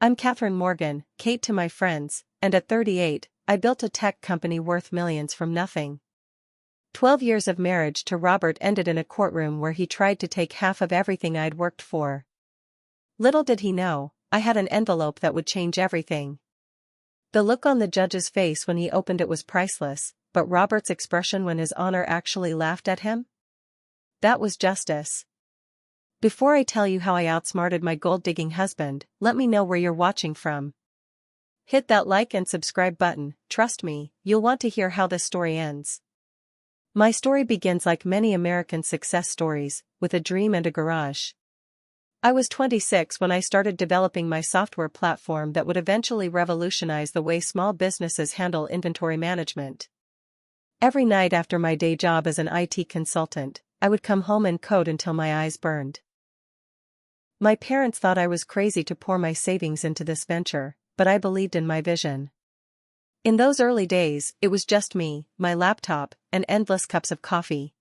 I'm Katherine Morgan, Kate to my friends, and at 38, I built a tech company worth millions from nothing. 12 years of marriage to Robert ended in a courtroom where he tried to take half of everything I'd worked for. Little did he know, I had an envelope that would change everything. The look on the judge's face when he opened it was priceless, but Robert's expression when his honor actually laughed at him? That was justice. Before I tell you how I outsmarted my gold-digging husband, let me know where you're watching from. Hit that like and subscribe button, trust me, you'll want to hear how this story ends. My story begins like many American success stories, with a dream and a garage. I was 26 when I started developing my software platform that would eventually revolutionize the way small businesses handle inventory management. Every night after my day job as an IT consultant, I would come home and code until my eyes burned. My parents thought I was crazy to pour my savings into this venture, but I believed in my vision. In those early days, it was just me, my laptop, and endless cups of coffee.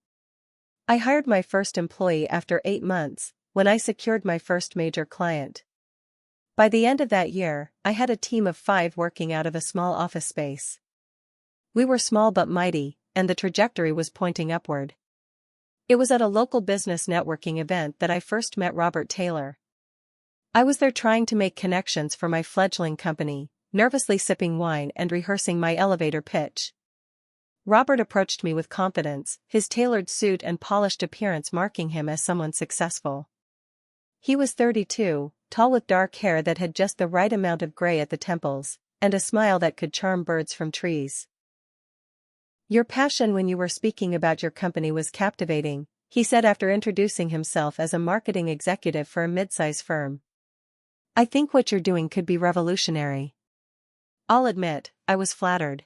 I hired my first employee after 8 months, when I secured my first major client. By the end of that year, I had a team of 5 working out of a small office space. We were small but mighty, and the trajectory was pointing upward. It was at a local business networking event that I first met Robert Taylor. I was there trying to make connections for my fledgling company, nervously sipping wine and rehearsing my elevator pitch. Robert approached me with confidence, his tailored suit and polished appearance marking him as someone successful. He was 32, tall with dark hair that had just the right amount of gray at the temples, and a smile that could charm birds from trees. Your passion when you were speaking about your company was captivating, he said after introducing himself as a marketing executive for a mid-size firm. I think what you're doing could be revolutionary. I'll admit, I was flattered.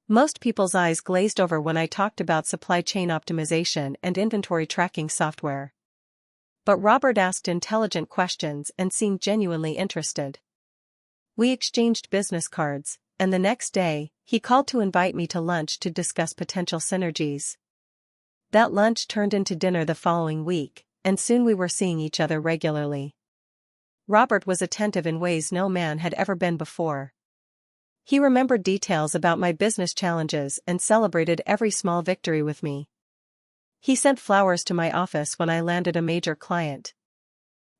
Most people's eyes glazed over when I talked about supply chain optimization and inventory tracking software. But Robert asked intelligent questions and seemed genuinely interested. We exchanged business cards, and the next day, he called to invite me to lunch to discuss potential synergies. That lunch turned into dinner the following week, and soon we were seeing each other regularly. Robert was attentive in ways no man had ever been before. He remembered details about my business challenges and celebrated every small victory with me. He sent flowers to my office when I landed a major client.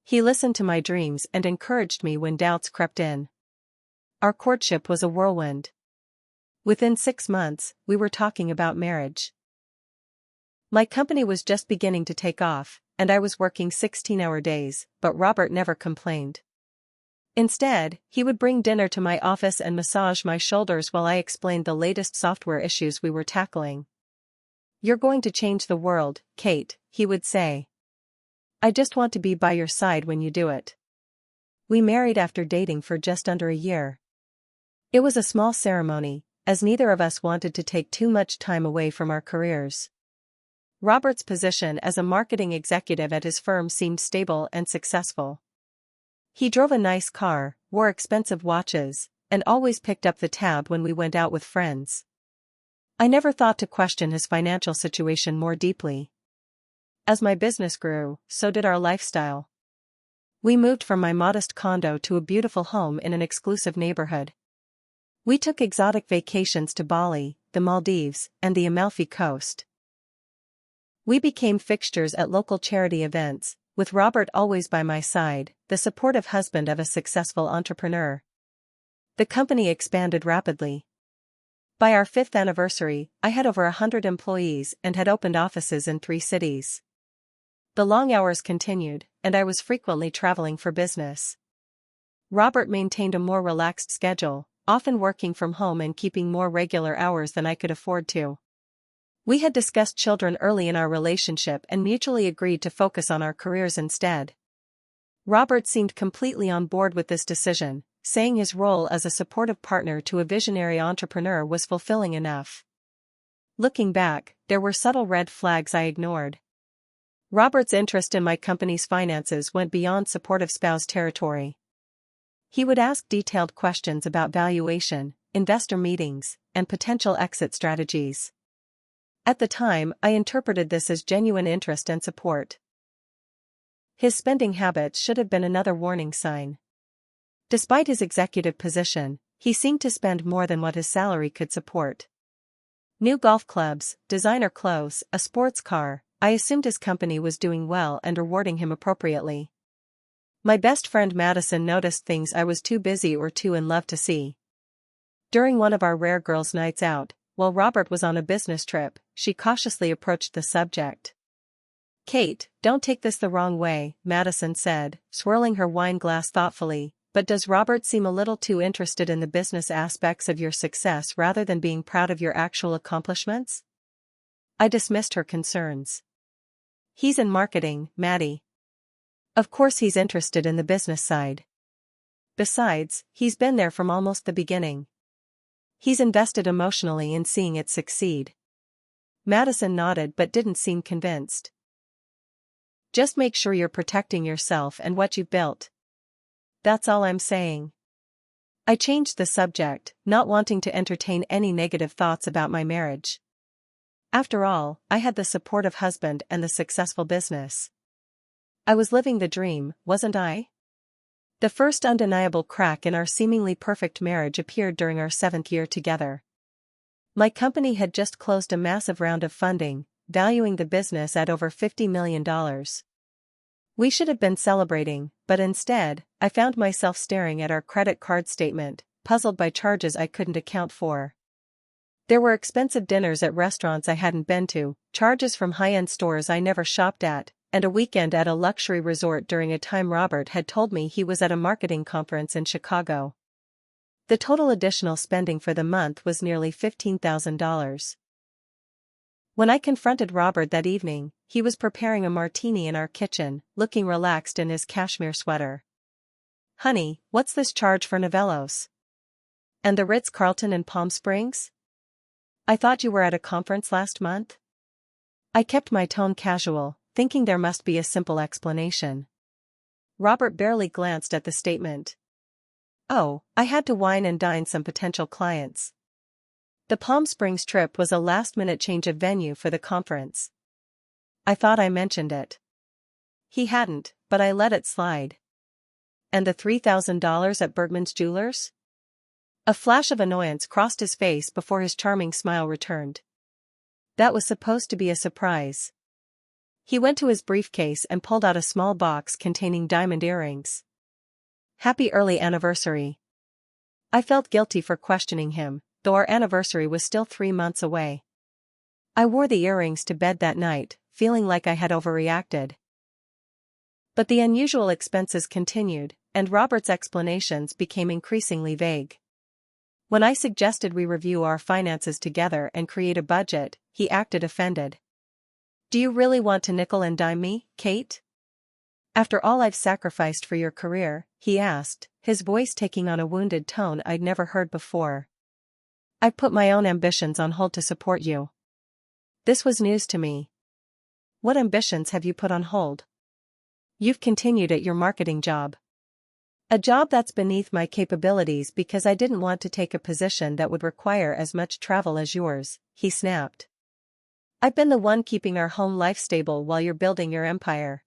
He listened to my dreams and encouraged me when doubts crept in. Our courtship was a whirlwind. Within 6 months, we were talking about marriage. My company was just beginning to take off, and I was working 16-hour days, but Robert never complained. Instead, he would bring dinner to my office and massage my shoulders while I explained the latest software issues we were tackling. You're going to change the world, Kate, he would say. I just want to be by your side when you do it. We married after dating for just under a year. It was a small ceremony, as neither of us wanted to take too much time away from our careers. Robert's position as a marketing executive at his firm seemed stable and successful. He drove a nice car, wore expensive watches, and always picked up the tab when we went out with friends. I never thought to question his financial situation more deeply. As my business grew, so did our lifestyle. We moved from my modest condo to a beautiful home in an exclusive neighborhood. We took exotic vacations to Bali, the Maldives, and the Amalfi Coast. We became fixtures at local charity events, with Robert always by my side, the supportive husband of a successful entrepreneur. The company expanded rapidly. By our 5th anniversary, I had over 100 employees and had opened offices in 3 cities. The long hours continued, and I was frequently traveling for business. Robert maintained a more relaxed schedule, often working from home and keeping more regular hours than I could afford to. We had discussed children early in our relationship and mutually agreed to focus on our careers instead. Robert seemed completely on board with this decision, saying his role as a supportive partner to a visionary entrepreneur was fulfilling enough. Looking back, there were subtle red flags I ignored. Robert's interest in my company's finances went beyond supportive spouse territory. He would ask detailed questions about valuation, investor meetings, and potential exit strategies. At the time, I interpreted this as genuine interest and support. His spending habits should have been another warning sign. Despite his executive position, he seemed to spend more than what his salary could support. New golf clubs, designer clothes, a sports car. I assumed his company was doing well and rewarding him appropriately. My best friend Madison noticed things I was too busy or too in love to see. During one of our rare girls' nights out, while Robert was on a business trip, she cautiously approached the subject. "Kate, don't take this the wrong way," Madison said, swirling her wine glass thoughtfully, "but does Robert seem a little too interested in the business aspects of your success rather than being proud of your actual accomplishments?" I dismissed her concerns. "He's in marketing, Maddie. Of course he's interested in the business side. Besides, he's been there from almost the beginning. He's invested emotionally in seeing it succeed." Madison nodded but didn't seem convinced. "Just make sure you're protecting yourself and what you've built. That's all I'm saying." I changed the subject, not wanting to entertain any negative thoughts about my marriage. After all, I had the supportive husband and the successful business. I was living the dream, wasn't I? The first undeniable crack in our seemingly perfect marriage appeared during our 7th year together. My company had just closed a massive round of funding, valuing the business at over $50 million. We should have been celebrating, but instead, I found myself staring at our credit card statement, puzzled by charges I couldn't account for. There were expensive dinners at restaurants I hadn't been to, charges from high-end stores I never shopped at, and a weekend at a luxury resort during a time Robert had told me he was at a marketing conference in Chicago. The total additional spending for the month was nearly $15,000. When I confronted Robert that evening, he was preparing a martini in our kitchen, looking relaxed in his cashmere sweater. "Honey, what's this charge for Novellos? And the Ritz-Carlton in Palm Springs? I thought you were at a conference last month?" I kept my tone casual, thinking there must be a simple explanation. Robert barely glanced at the statement. "Oh, I had to wine and dine some potential clients. The Palm Springs trip was a last-minute change of venue for the conference." I thought I mentioned it. He hadn't, but I let it slide. "And the $3,000 at Bergman's Jewelers?" A flash of annoyance crossed his face before his charming smile returned. "That was supposed to be a surprise." He went to his briefcase and pulled out a small box containing diamond earrings. "Happy early anniversary." I felt guilty for questioning him, though our anniversary was still 3 months away. I wore the earrings to bed that night, feeling like I had overreacted. But the unusual expenses continued, and Robert's explanations became increasingly vague. When I suggested we review our finances together and create a budget, he acted offended. "Do you really want to nickel and dime me, Kate? After all I've sacrificed for your career?" he asked, his voice taking on a wounded tone I'd never heard before. "I've put my own ambitions on hold to support you." This was news to me. "What ambitions have you put on hold?" "You've continued at your marketing job." "A job that's beneath my capabilities because I didn't want to take a position that would require as much travel as yours," he snapped. "I've been the one keeping our home life stable while you're building your empire."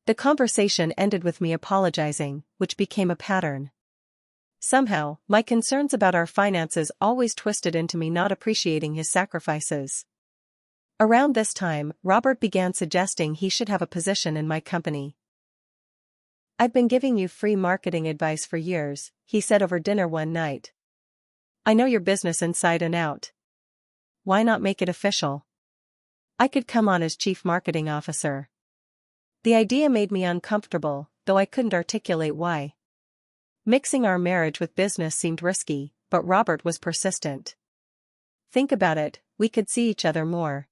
The conversation ended with me apologizing, which became a pattern. Somehow, my concerns about our finances always twisted into me not appreciating his sacrifices. Around this time, Robert began suggesting he should have a position in my company. "I've been giving you free marketing advice for years," he said over dinner one night. "I know your business inside and out. Why not make it official? I could come on as chief marketing officer." The idea made me uncomfortable, though I couldn't articulate why. Mixing our marriage with business seemed risky, but Robert was persistent. "Think about it, we could see each other more.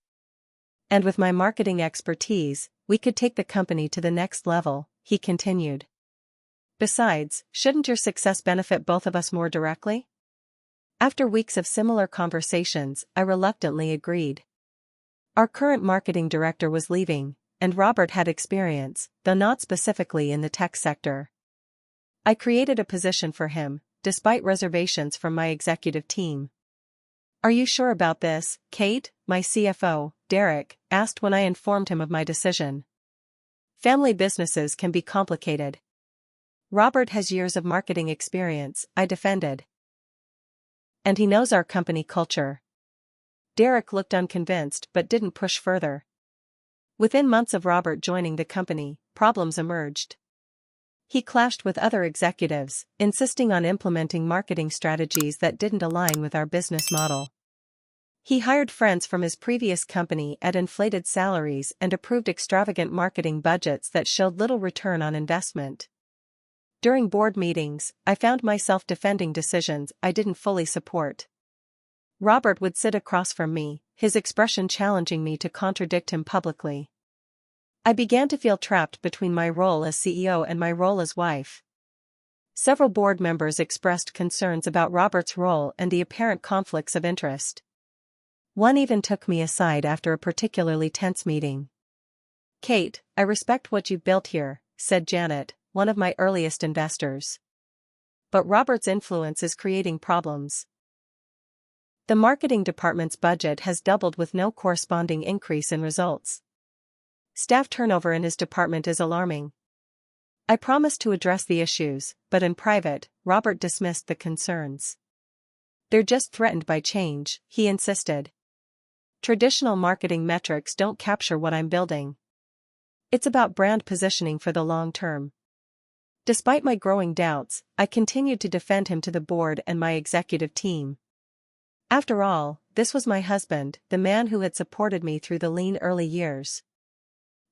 And with my marketing expertise, we could take the company to the next level," he continued. "Besides, shouldn't your success benefit both of us more directly?" After weeks of similar conversations, I reluctantly agreed. Our current marketing director was leaving, and Robert had experience, though not specifically in the tech sector. I created a position for him, despite reservations from my executive team. "Are you sure about this, Kate?" my CFO, Derek, asked when I informed him of my decision. "Family businesses can be complicated." Robert has years of marketing experience, I defended. And he knows our company culture. Derek looked unconvinced but didn't push further. Within months of Robert joining the company, problems emerged. He clashed with other executives, insisting on implementing marketing strategies that didn't align with our business model. He hired friends from his previous company at inflated salaries and approved extravagant marketing budgets that showed little return on investment. During board meetings, I found myself defending decisions I didn't fully support. Robert would sit across from me, his expression challenging me to contradict him publicly. I began to feel trapped between my role as CEO and my role as wife. Several board members expressed concerns about Robert's role and the apparent conflicts of interest. One even took me aside after a particularly tense meeting. "Kate, I respect what you've built here," said Janet, one of my earliest investors. "But Robert's influence is creating problems. The marketing department's budget has doubled with no corresponding increase in results. Staff turnover in his department is alarming." I promised to address the issues, but in private, Robert dismissed the concerns. "They're just threatened by change," he insisted. "Traditional marketing metrics don't capture what I'm building. It's about brand positioning for the long term." Despite my growing doubts, I continued to defend him to the board and my executive team. After all, this was my husband, the man who had supported me through the lean early years.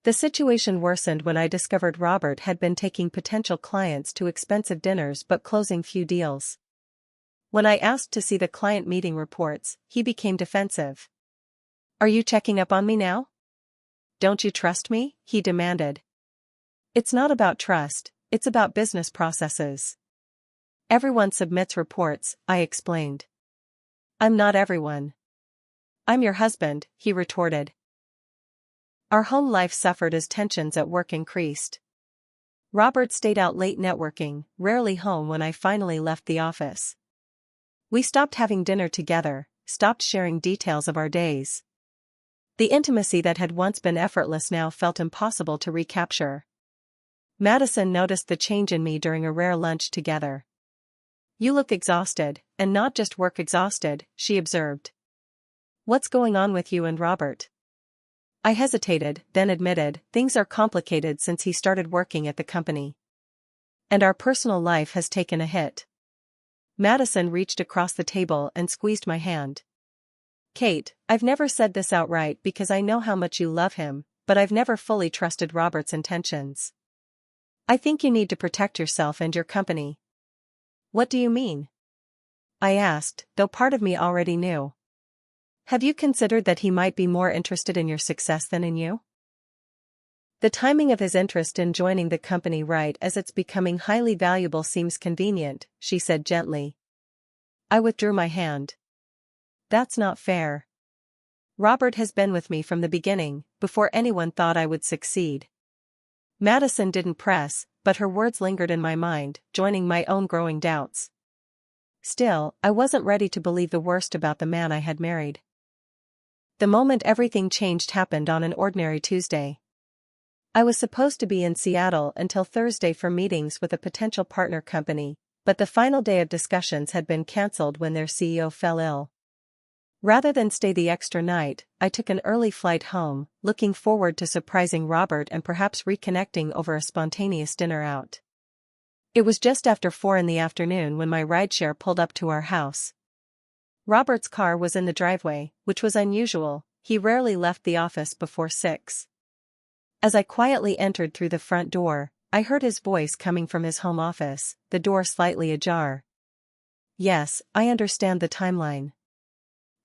The situation worsened when I discovered Robert had been taking potential clients to expensive dinners but closing few deals. When I asked to see the client meeting reports, he became defensive. "Are you checking up on me now? Don't you trust me?" he demanded. "It's not about trust, it's about business processes. Everyone submits reports," I explained. "I'm not everyone. I'm your husband," he retorted. Our home life suffered as tensions at work increased. Robert stayed out late networking, rarely home when I finally left the office. We stopped having dinner together, stopped sharing details of our days. The intimacy that had once been effortless now felt impossible to recapture. Madison noticed the change in me during a rare lunch together. "You look exhausted, and not just work exhausted," she observed. "What's going on with you and Robert?" I hesitated, then admitted, "Things are complicated since he started working at the company. And our personal life has taken a hit." Madison reached across the table and squeezed my hand. "Kate, I've never said this outright because I know how much you love him, but I've never fully trusted Robert's intentions. I think you need to protect yourself and your company." "What do you mean?" I asked, though part of me already knew. "Have you considered that he might be more interested in your success than in you?" "The timing of his interest in joining the company right as it's becoming highly valuable seems convenient," she said gently. I withdrew my hand. "That's not fair. Robert has been with me from the beginning, before anyone thought I would succeed." Madison didn't press, but her words lingered in my mind, joining my own growing doubts. Still, I wasn't ready to believe the worst about the man I had married. The moment everything changed happened on an ordinary Tuesday. I was supposed to be in Seattle until Thursday for meetings with a potential partner company, but the final day of discussions had been cancelled when their CEO fell ill. Rather than stay the extra night, I took an early flight home, looking forward to surprising Robert and perhaps reconnecting over a spontaneous dinner out. It was just after 4 in the afternoon when my rideshare pulled up to our house. Robert's car was in the driveway, which was unusual. He rarely left the office before 6. As I quietly entered through the front door, I heard his voice coming from his home office, the door slightly ajar. "Yes, I understand the timeline.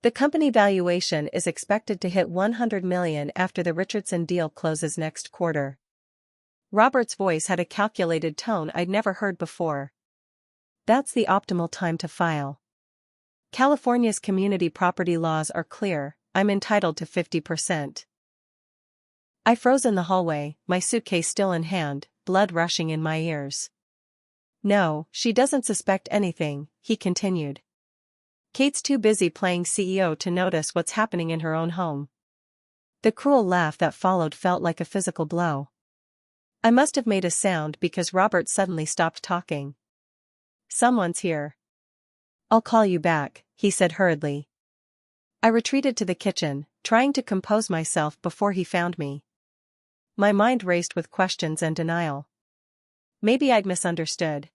The company valuation is expected to hit $100 million after the Richardson deal closes next quarter." Robert's voice had a calculated tone I'd never heard before. "That's the optimal time to file. California's community property laws are clear, I'm entitled to 50%. I froze in the hallway, my suitcase still in hand, blood rushing in my ears. "No, she doesn't suspect anything," he continued. "Kate's too busy playing CEO to notice what's happening in her own home." The cruel laugh that followed felt like a physical blow. I must have made a sound because Robert suddenly stopped talking. "Someone's here." "I'll call you back," he said hurriedly. I retreated to the kitchen, trying to compose myself before he found me. My mind raced with questions and denial. Maybe I'd misunderstood.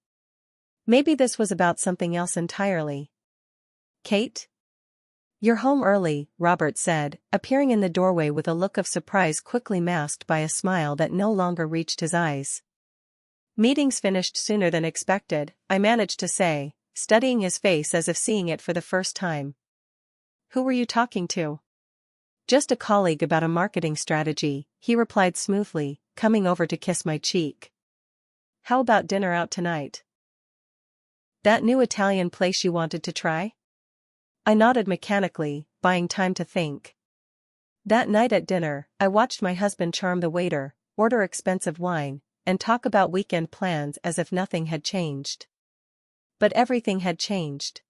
Maybe this was about something else entirely. "Kate? You're home early," Robert said, appearing in the doorway with a look of surprise quickly masked by a smile that no longer reached his eyes. "Meetings finished sooner than expected," I managed to say, studying his face as if seeing it for the first time. "Who were you talking to?" "Just a colleague about a marketing strategy," he replied smoothly, coming over to kiss my cheek. "How about dinner out tonight? That new Italian place you wanted to try?" I nodded mechanically, buying time to think. That night at dinner, I watched my husband charm the waiter, order expensive wine, and talk about weekend plans as if nothing had changed. But everything had changed.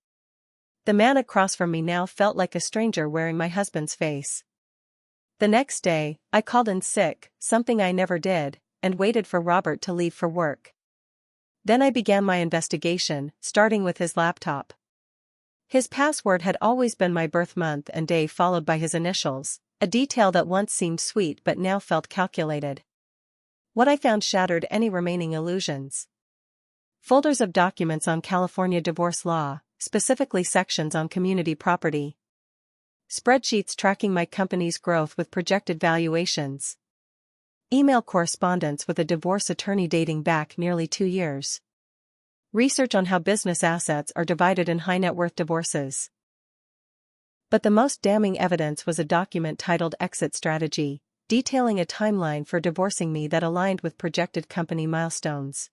The man across from me now felt like a stranger wearing my husband's face. The next day, I called in sick, something I never did, and waited for Robert to leave for work. Then I began my investigation, starting with his laptop. His password had always been my birth month and day followed by his initials, a detail that once seemed sweet but now felt calculated. What I found shattered any remaining illusions. Folders of documents on California divorce law, specifically sections on community property. Spreadsheets tracking my company's growth with projected valuations. Email correspondence with a divorce attorney dating back nearly 2 years. Research on how business assets are divided in high-net-worth divorces. But the most damning evidence was a document titled Exit Strategy, detailing a timeline for divorcing me that aligned with projected company milestones.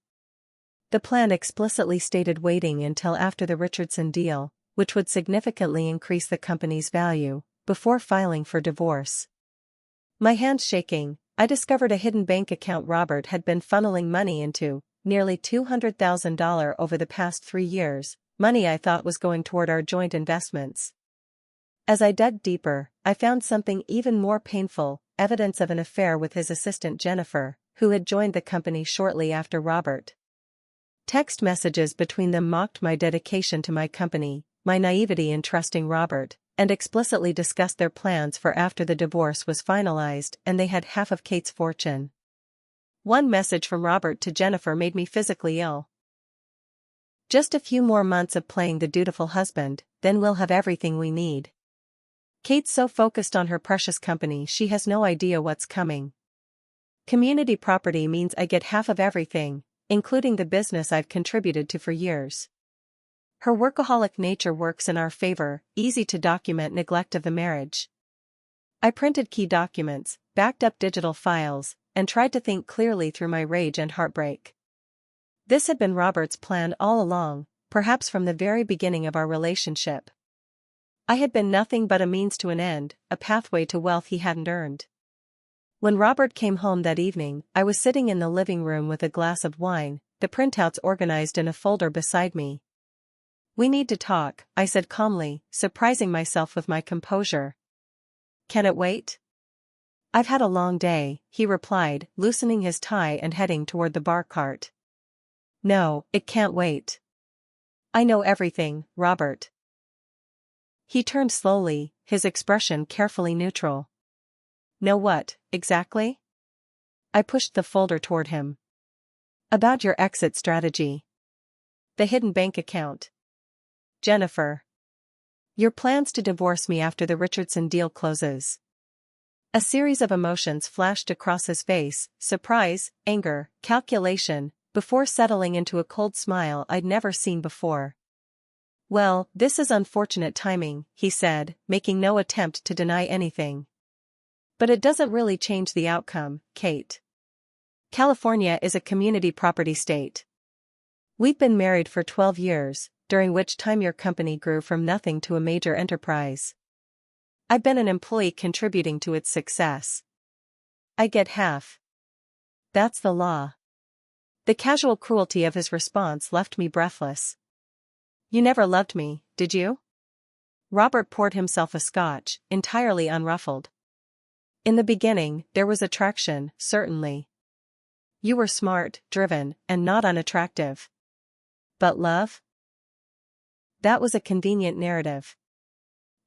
The plan explicitly stated waiting until after the Richardson deal, which would significantly increase the company's value, before filing for divorce. My hands shaking, I discovered a hidden bank account Robert had been funneling money into, nearly $200,000 over the past 3 years, money I thought was going toward our joint investments. As I dug deeper, I found something even more painful, evidence of an affair with his assistant Jennifer, who had joined the company shortly after Robert. Text messages between them mocked my dedication to my company, my naivety in trusting Robert, and explicitly discussed their plans for after the divorce was finalized and they had half of Kate's fortune. One message from Robert to Jennifer made me physically ill. "Just a few more months of playing the dutiful husband, then we'll have everything we need. Kate's so focused on her precious company she has no idea what's coming. Community property means I get half of everything, including the business I've contributed to for years. Her workaholic nature works in our favor, easy to document neglect of the marriage." I printed key documents, backed up digital files, and tried to think clearly through my rage and heartbreak. This had been Robert's plan all along, perhaps from the very beginning of our relationship. I had been nothing but a means to an end, a pathway to wealth he hadn't earned. When Robert came home that evening, I was sitting in the living room with a glass of wine, the printouts organized in a folder beside me. "We need to talk," I said calmly, surprising myself with my composure. "Can it wait?" "I've had a long day," he replied, loosening his tie and heading toward the bar cart. "No, it can't wait. I know everything, Robert." He turned slowly, his expression carefully neutral. "Know what, exactly?" I pushed the folder toward him. "About your exit strategy. The hidden bank account. Jennifer. Your plans to divorce me after the Richardson deal closes." A series of emotions flashed across his face, surprise, anger, calculation, before settling into a cold smile I'd never seen before. "Well, this is unfortunate timing," he said, making no attempt to deny anything. "But it doesn't really change the outcome, Kate. California is a community property state. We've been married for 12 years, during which time your company grew from nothing to a major enterprise. I've been an employee contributing to its success. I get half. That's the law." The casual cruelty of his response left me breathless. "You never loved me, did you?" Robert poured himself a scotch, entirely unruffled. "In the beginning, there was attraction, certainly. You were smart, driven, and not unattractive. But love? That was a convenient narrative.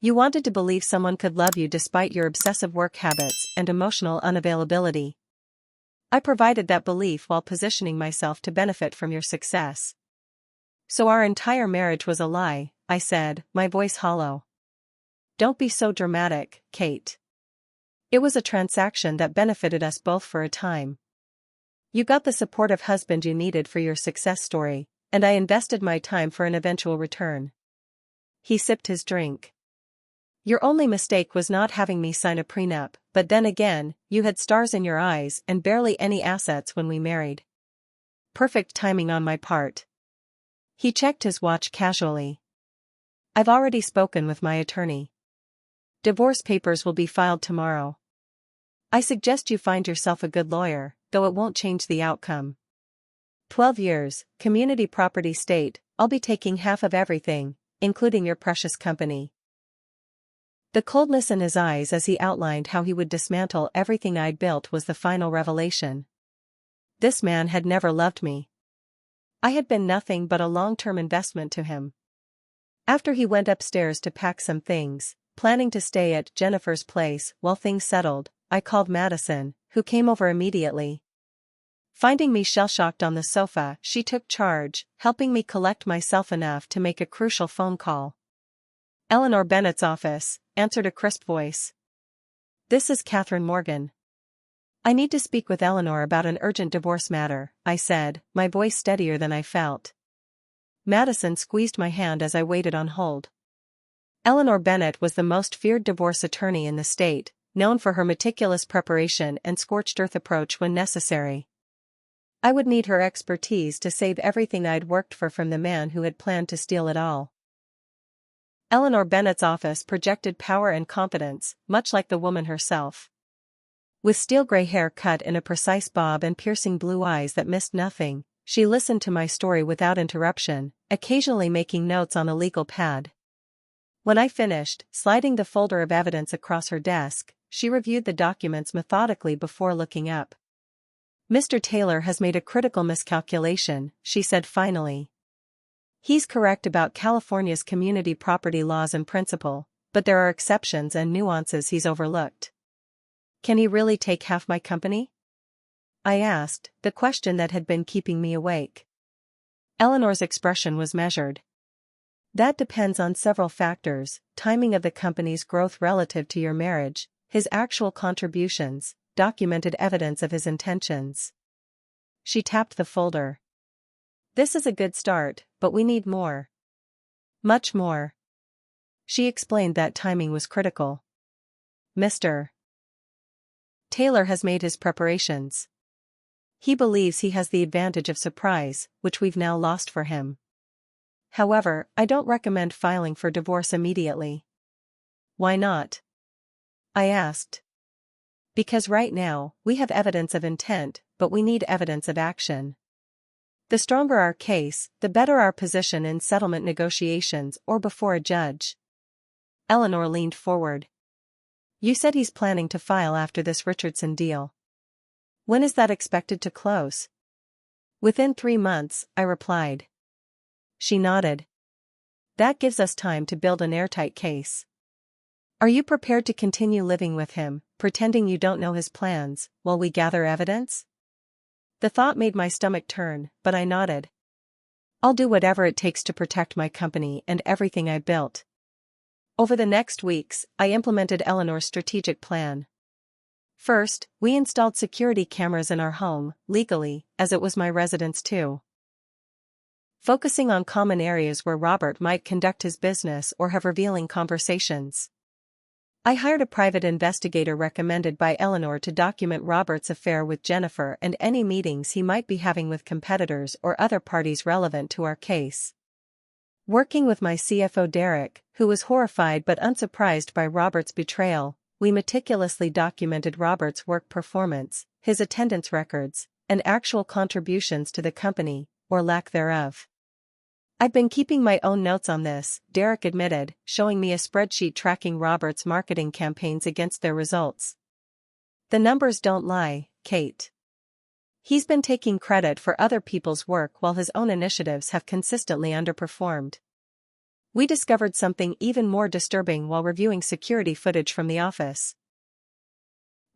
You wanted to believe someone could love you despite your obsessive work habits and emotional unavailability. I provided that belief while positioning myself to benefit from your success. So our entire marriage was a lie, I said, my voice hollow. Don't be so dramatic, Kate. It was a transaction that benefited us both for a time. You got the supportive husband you needed for your success story, and I invested my time for an eventual return. He sipped his drink. Your only mistake was not having me sign a prenup, but then again, you had stars in your eyes and barely any assets when we married. Perfect timing on my part. He checked his watch casually. I've already spoken with my attorney. Divorce papers will be filed tomorrow. I suggest you find yourself a good lawyer, though it won't change the outcome. 12 years, community property state, I'll be taking half of everything, including your precious company. The coldness in his eyes as he outlined how he would dismantle everything I'd built was the final revelation. This man had never loved me. I had been nothing but a long-term investment to him. After he went upstairs to pack some things, planning to stay at Jennifer's place while things settled, I called Madison, who came over immediately. Finding me shell-shocked on the sofa, she took charge, helping me collect myself enough to make a crucial phone call. Eleanor Bennett's office, answered a crisp voice. This is Katherine Morgan. I need to speak with Eleanor about an urgent divorce matter, I said, my voice steadier than I felt. Madison squeezed my hand as I waited on hold. Eleanor Bennett was the most feared divorce attorney in the state, known for her meticulous preparation and scorched-earth approach when necessary. I would need her expertise to save everything I'd worked for from the man who had planned to steal it all. Eleanor Bennett's office projected power and confidence, much like the woman herself. With steel-gray hair cut in a precise bob and piercing blue eyes that missed nothing, she listened to my story without interruption, occasionally making notes on a legal pad. When I finished, sliding the folder of evidence across her desk, she reviewed the documents methodically before looking up. Mr. Taylor has made a critical miscalculation, she said finally. He's correct about California's community property laws in principle, but there are exceptions and nuances he's overlooked. Can he really take half my company? I asked, the question that had been keeping me awake. Eleanor's expression was measured. That depends on several factors: timing of the company's growth relative to your marriage, his actual contributions, documented evidence of his intentions. She tapped the folder. This is a good start, but we need more. Much more. She explained that timing was critical. Mr. Taylor has made his preparations. He believes he has the advantage of surprise, which we've now lost for him. However, I don't recommend filing for divorce immediately. Why not? I asked. Because right now, we have evidence of intent, but we need evidence of action. The stronger our case, the better our position in settlement negotiations or before a judge. Eleanor leaned forward. You said he's planning to file after this Richardson deal. When is that expected to close? Within 3 months, I replied. She nodded. That gives us time to build an airtight case. Are you prepared to continue living with him, pretending you don't know his plans, while we gather evidence? The thought made my stomach turn, but I nodded. I'll do whatever it takes to protect my company and everything I built. Over the next weeks, I implemented Eleanor's strategic plan. First, we installed security cameras in our home, legally, as it was my residence too. Focusing on common areas where Robert might conduct his business or have revealing conversations. I hired a private investigator recommended by Eleanor to document Robert's affair with Jennifer and any meetings he might be having with competitors or other parties relevant to our case. Working with my CFO Derek, who was horrified but unsurprised by Robert's betrayal, we meticulously documented Robert's work performance, his attendance records, and actual contributions to the company, or lack thereof. I'd been keeping my own notes on this, Derek admitted, showing me a spreadsheet tracking Robert's marketing campaigns against their results. The numbers don't lie, Kate. He's been taking credit for other people's work while his own initiatives have consistently underperformed. We discovered something even more disturbing while reviewing security footage from the office.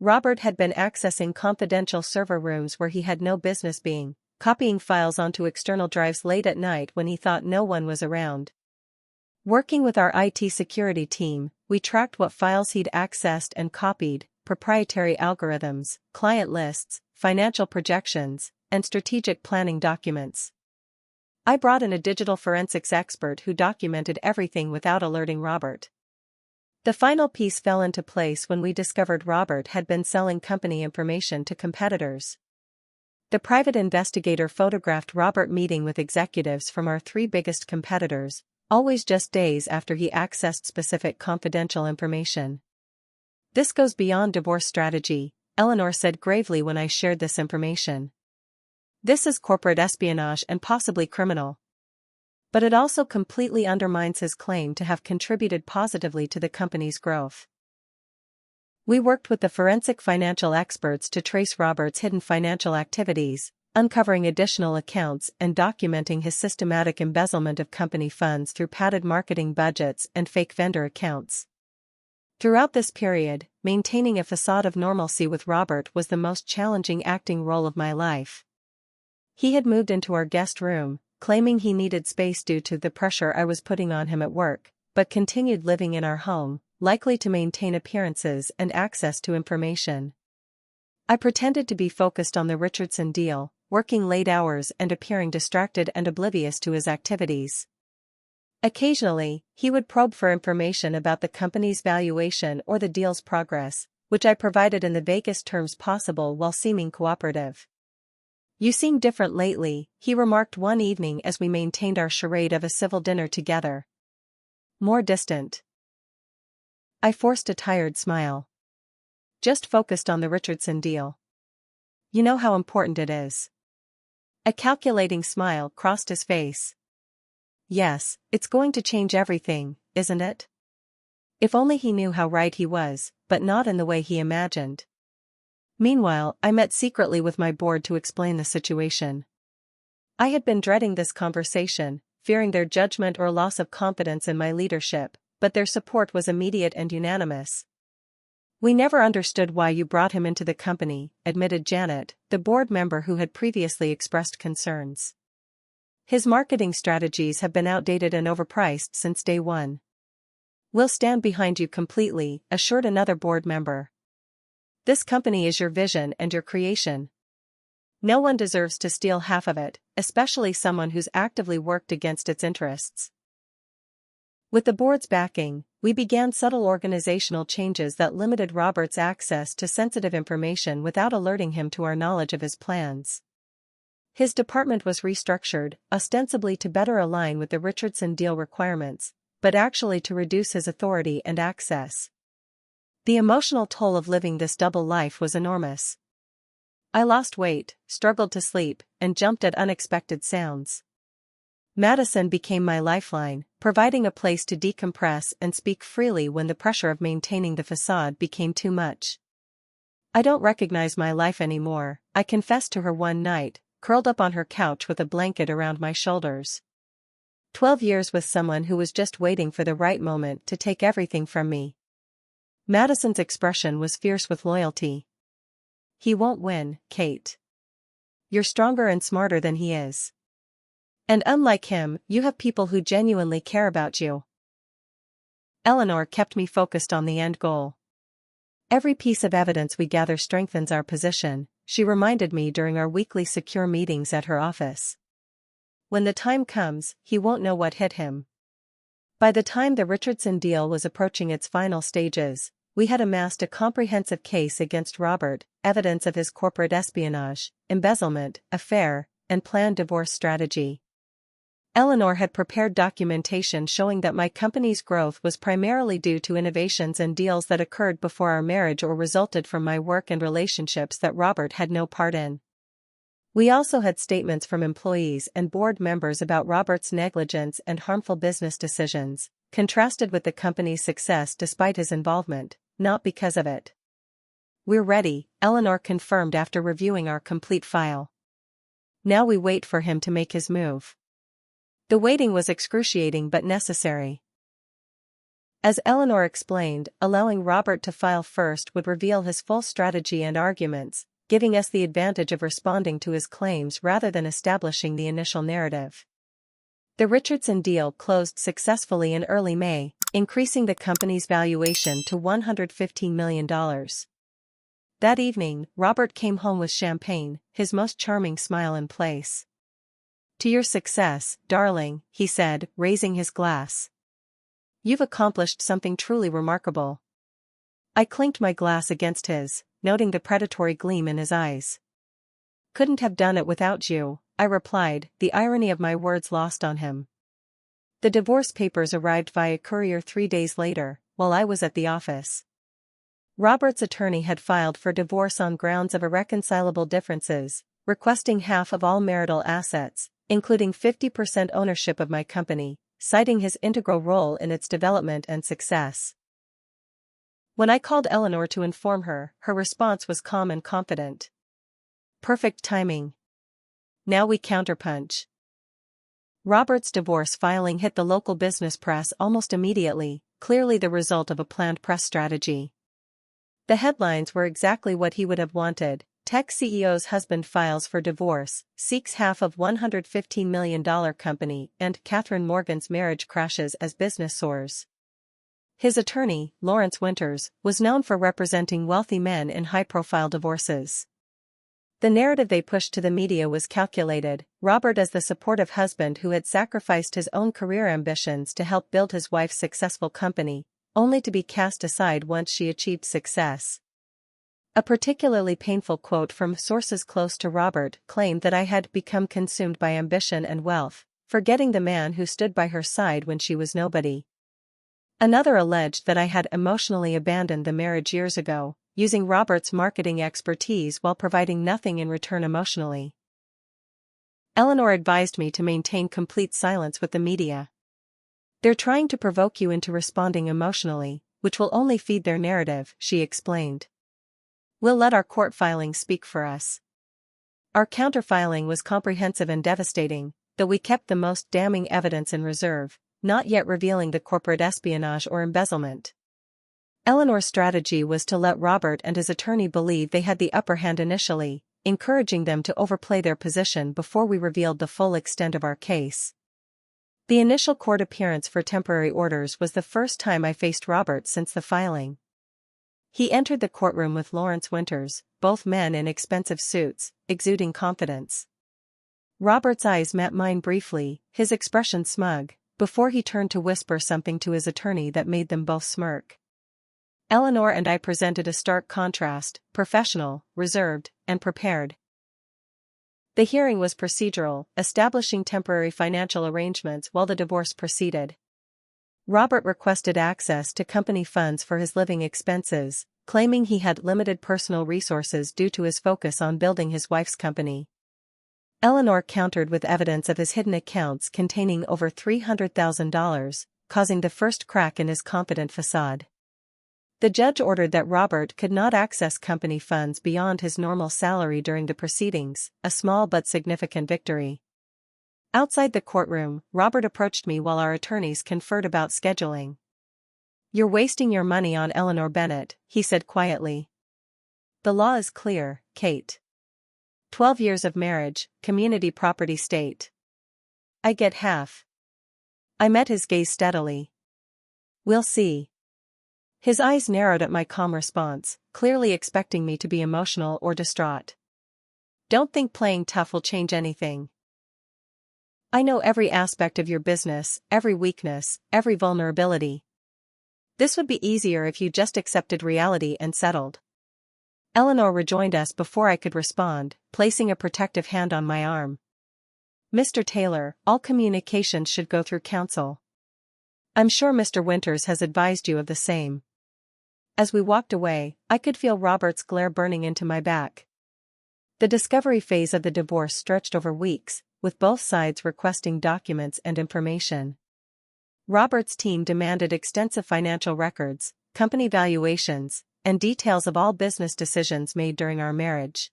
Robert had been accessing confidential server rooms where he had no business being, copying files onto external drives late at night when he thought no one was around. Working with our IT security team, we tracked what files he'd accessed and copied: proprietary algorithms, client lists, financial projections, and strategic planning documents. I brought in a digital forensics expert who documented everything without alerting Robert. The final piece fell into place when we discovered Robert had been selling company information to competitors. The private investigator photographed Robert meeting with executives from our 3 biggest competitors, always just days after he accessed specific confidential information. "This goes beyond divorce strategy," Eleanor said gravely when I shared this information. "This is corporate espionage and possibly criminal." But it also completely undermines his claim to have contributed positively to the company's growth. We worked with the forensic financial experts to trace Robert's hidden financial activities, uncovering additional accounts and documenting his systematic embezzlement of company funds through padded marketing budgets and fake vendor accounts. Throughout this period, maintaining a facade of normalcy with Robert was the most challenging acting role of my life. He had moved into our guest room, claiming he needed space due to the pressure I was putting on him at work, but continued living in our home, likely to maintain appearances and access to information. I pretended to be focused on the Richardson deal, working late hours and appearing distracted and oblivious to his activities. Occasionally, he would probe for information about the company's valuation or the deal's progress, which I provided in the vaguest terms possible while seeming cooperative. "You seem different lately," he remarked one evening as we maintained our charade of a civil dinner together. "More distant." I forced a tired smile. "Just focused on the Richardson deal. You know how important it is." A calculating smile crossed his face. "Yes, it's going to change everything, isn't it?" If only he knew how right he was, but not in the way he imagined. Meanwhile, I met secretly with my board to explain the situation. I had been dreading this conversation, fearing their judgment or loss of confidence in my leadership, but their support was immediate and unanimous. "We never understood why you brought him into the company," admitted Janet, the board member who had previously expressed concerns. "His marketing strategies have been outdated and overpriced since day one." "We'll stand behind you completely," assured another board member. "This company is your vision and your creation. No one deserves to steal half of it, especially someone who's actively worked against its interests." With the board's backing, we began subtle organizational changes that limited Robert's access to sensitive information without alerting him to our knowledge of his plans. His department was restructured, ostensibly to better align with the Richardson deal requirements, but actually to reduce his authority and access. The emotional toll of living this double life was enormous. I lost weight, struggled to sleep, and jumped at unexpected sounds. Madison became my lifeline, providing a place to decompress and speak freely when the pressure of maintaining the facade became too much. "I don't recognize my life anymore," I confessed to her one night, curled up on her couch with a blanket around my shoulders. 12 years with someone who was just waiting for the right moment to take everything from me. Madison's expression was fierce with loyalty. "He won't win, Kate. You're stronger and smarter than he is. And unlike him, you have people who genuinely care about you." Eleanor kept me focused on the end goal. "Every piece of evidence we gather strengthens our position," she reminded me during our weekly secure meetings at her office. "When the time comes, he won't know what hit him." By the time the Richardson deal was approaching its final stages, we had amassed a comprehensive case against Robert, evidence of his corporate espionage, embezzlement, affair, and planned divorce strategy. Eleanor had prepared documentation showing that my company's growth was primarily due to innovations and deals that occurred before our marriage or resulted from my work and relationships that Robert had no part in. We also had statements from employees and board members about Robert's negligence and harmful business decisions, contrasted with the company's success despite his involvement, not because of it. "We're ready," Eleanor confirmed after reviewing our complete file. "Now we wait for him to make his move." The waiting was excruciating but necessary. As Eleanor explained, allowing Robert to file first would reveal his full strategy and arguments, giving us the advantage of responding to his claims rather than establishing the initial narrative. The Richardson deal closed successfully in early May, increasing the company's valuation to $115 million. That evening, Robert came home with champagne, his most charming smile in place. "To your success, darling," he said, raising his glass. "You've accomplished something truly remarkable." I clinked my glass against his, noting the predatory gleam in his eyes. "Couldn't have done it without you," I replied, the irony of my words lost on him. The divorce papers arrived via courier 3 days later, while I was at the office. Robert's attorney had filed for divorce on grounds of irreconcilable differences, requesting half of all marital assets, including 50% ownership of my company, citing his integral role in its development and success. When I called Eleanor to inform her, her response was calm and confident. "Perfect timing. Now we counterpunch." Robert's divorce filing hit the local business press almost immediately, clearly the result of a planned press strategy. The headlines were exactly what he would have wanted: "Tech CEO's husband files for divorce, seeks half of $115 million company," and "Katherine Morgan's marriage crashes as business soars." His attorney, Lawrence Winters, was known for representing wealthy men in high-profile divorces. The narrative they pushed to the media was calculated: Robert as the supportive husband who had sacrificed his own career ambitions to help build his wife's successful company, only to be cast aside once she achieved success. A particularly painful quote from sources close to Robert claimed that I had become consumed by ambition and wealth, forgetting the man who stood by her side when she was nobody. Another alleged that I had emotionally abandoned the marriage years ago, using Robert's marketing expertise while providing nothing in return emotionally. Eleanor advised me to maintain complete silence with the media. "They're trying to provoke you into responding emotionally, which will only feed their narrative," she explained. "We'll let our court filings speak for us." Our counterfiling was comprehensive and devastating, though we kept the most damning evidence in reserve, not yet revealing the corporate espionage or embezzlement. Eleanor's strategy was to let Robert and his attorney believe they had the upper hand initially, encouraging them to overplay their position before we revealed the full extent of our case. The initial court appearance for temporary orders was the first time I faced Robert since the filing. He entered the courtroom with Lawrence Winters, both men in expensive suits, exuding confidence. Robert's eyes met mine briefly, his expression smug, before he turned to whisper something to his attorney that made them both smirk. Eleanor and I presented a stark contrast: professional, reserved, and prepared. The hearing was procedural, establishing temporary financial arrangements while the divorce proceeded. Robert requested access to company funds for his living expenses, claiming he had limited personal resources due to his focus on building his wife's company. Eleanor countered with evidence of his hidden accounts containing over $300,000, causing the first crack in his confident facade. The judge ordered that Robert could not access company funds beyond his normal salary during the proceedings, a small but significant victory. Outside the courtroom, Robert approached me while our attorneys conferred about scheduling. "You're wasting your money on Eleanor Bennett," he said quietly. "The law is clear, Kate. 12 years of marriage, community property state. I get half." I met his gaze steadily. "We'll see." His eyes narrowed at my calm response, clearly expecting me to be emotional or distraught. "Don't think playing tough will change anything. I know every aspect of your business, every weakness, every vulnerability. This would be easier if you just accepted reality and settled." Eleanor rejoined us before I could respond, placing a protective hand on my arm. "Mr. Taylor, all communications should go through counsel. I'm sure Mr. Winters has advised you of the same." As we walked away, I could feel Robert's glare burning into my back. The discovery phase of the divorce stretched over weeks, with both sides requesting documents and information. Robert's team demanded extensive financial records, company valuations, and details of all business decisions made during our marriage.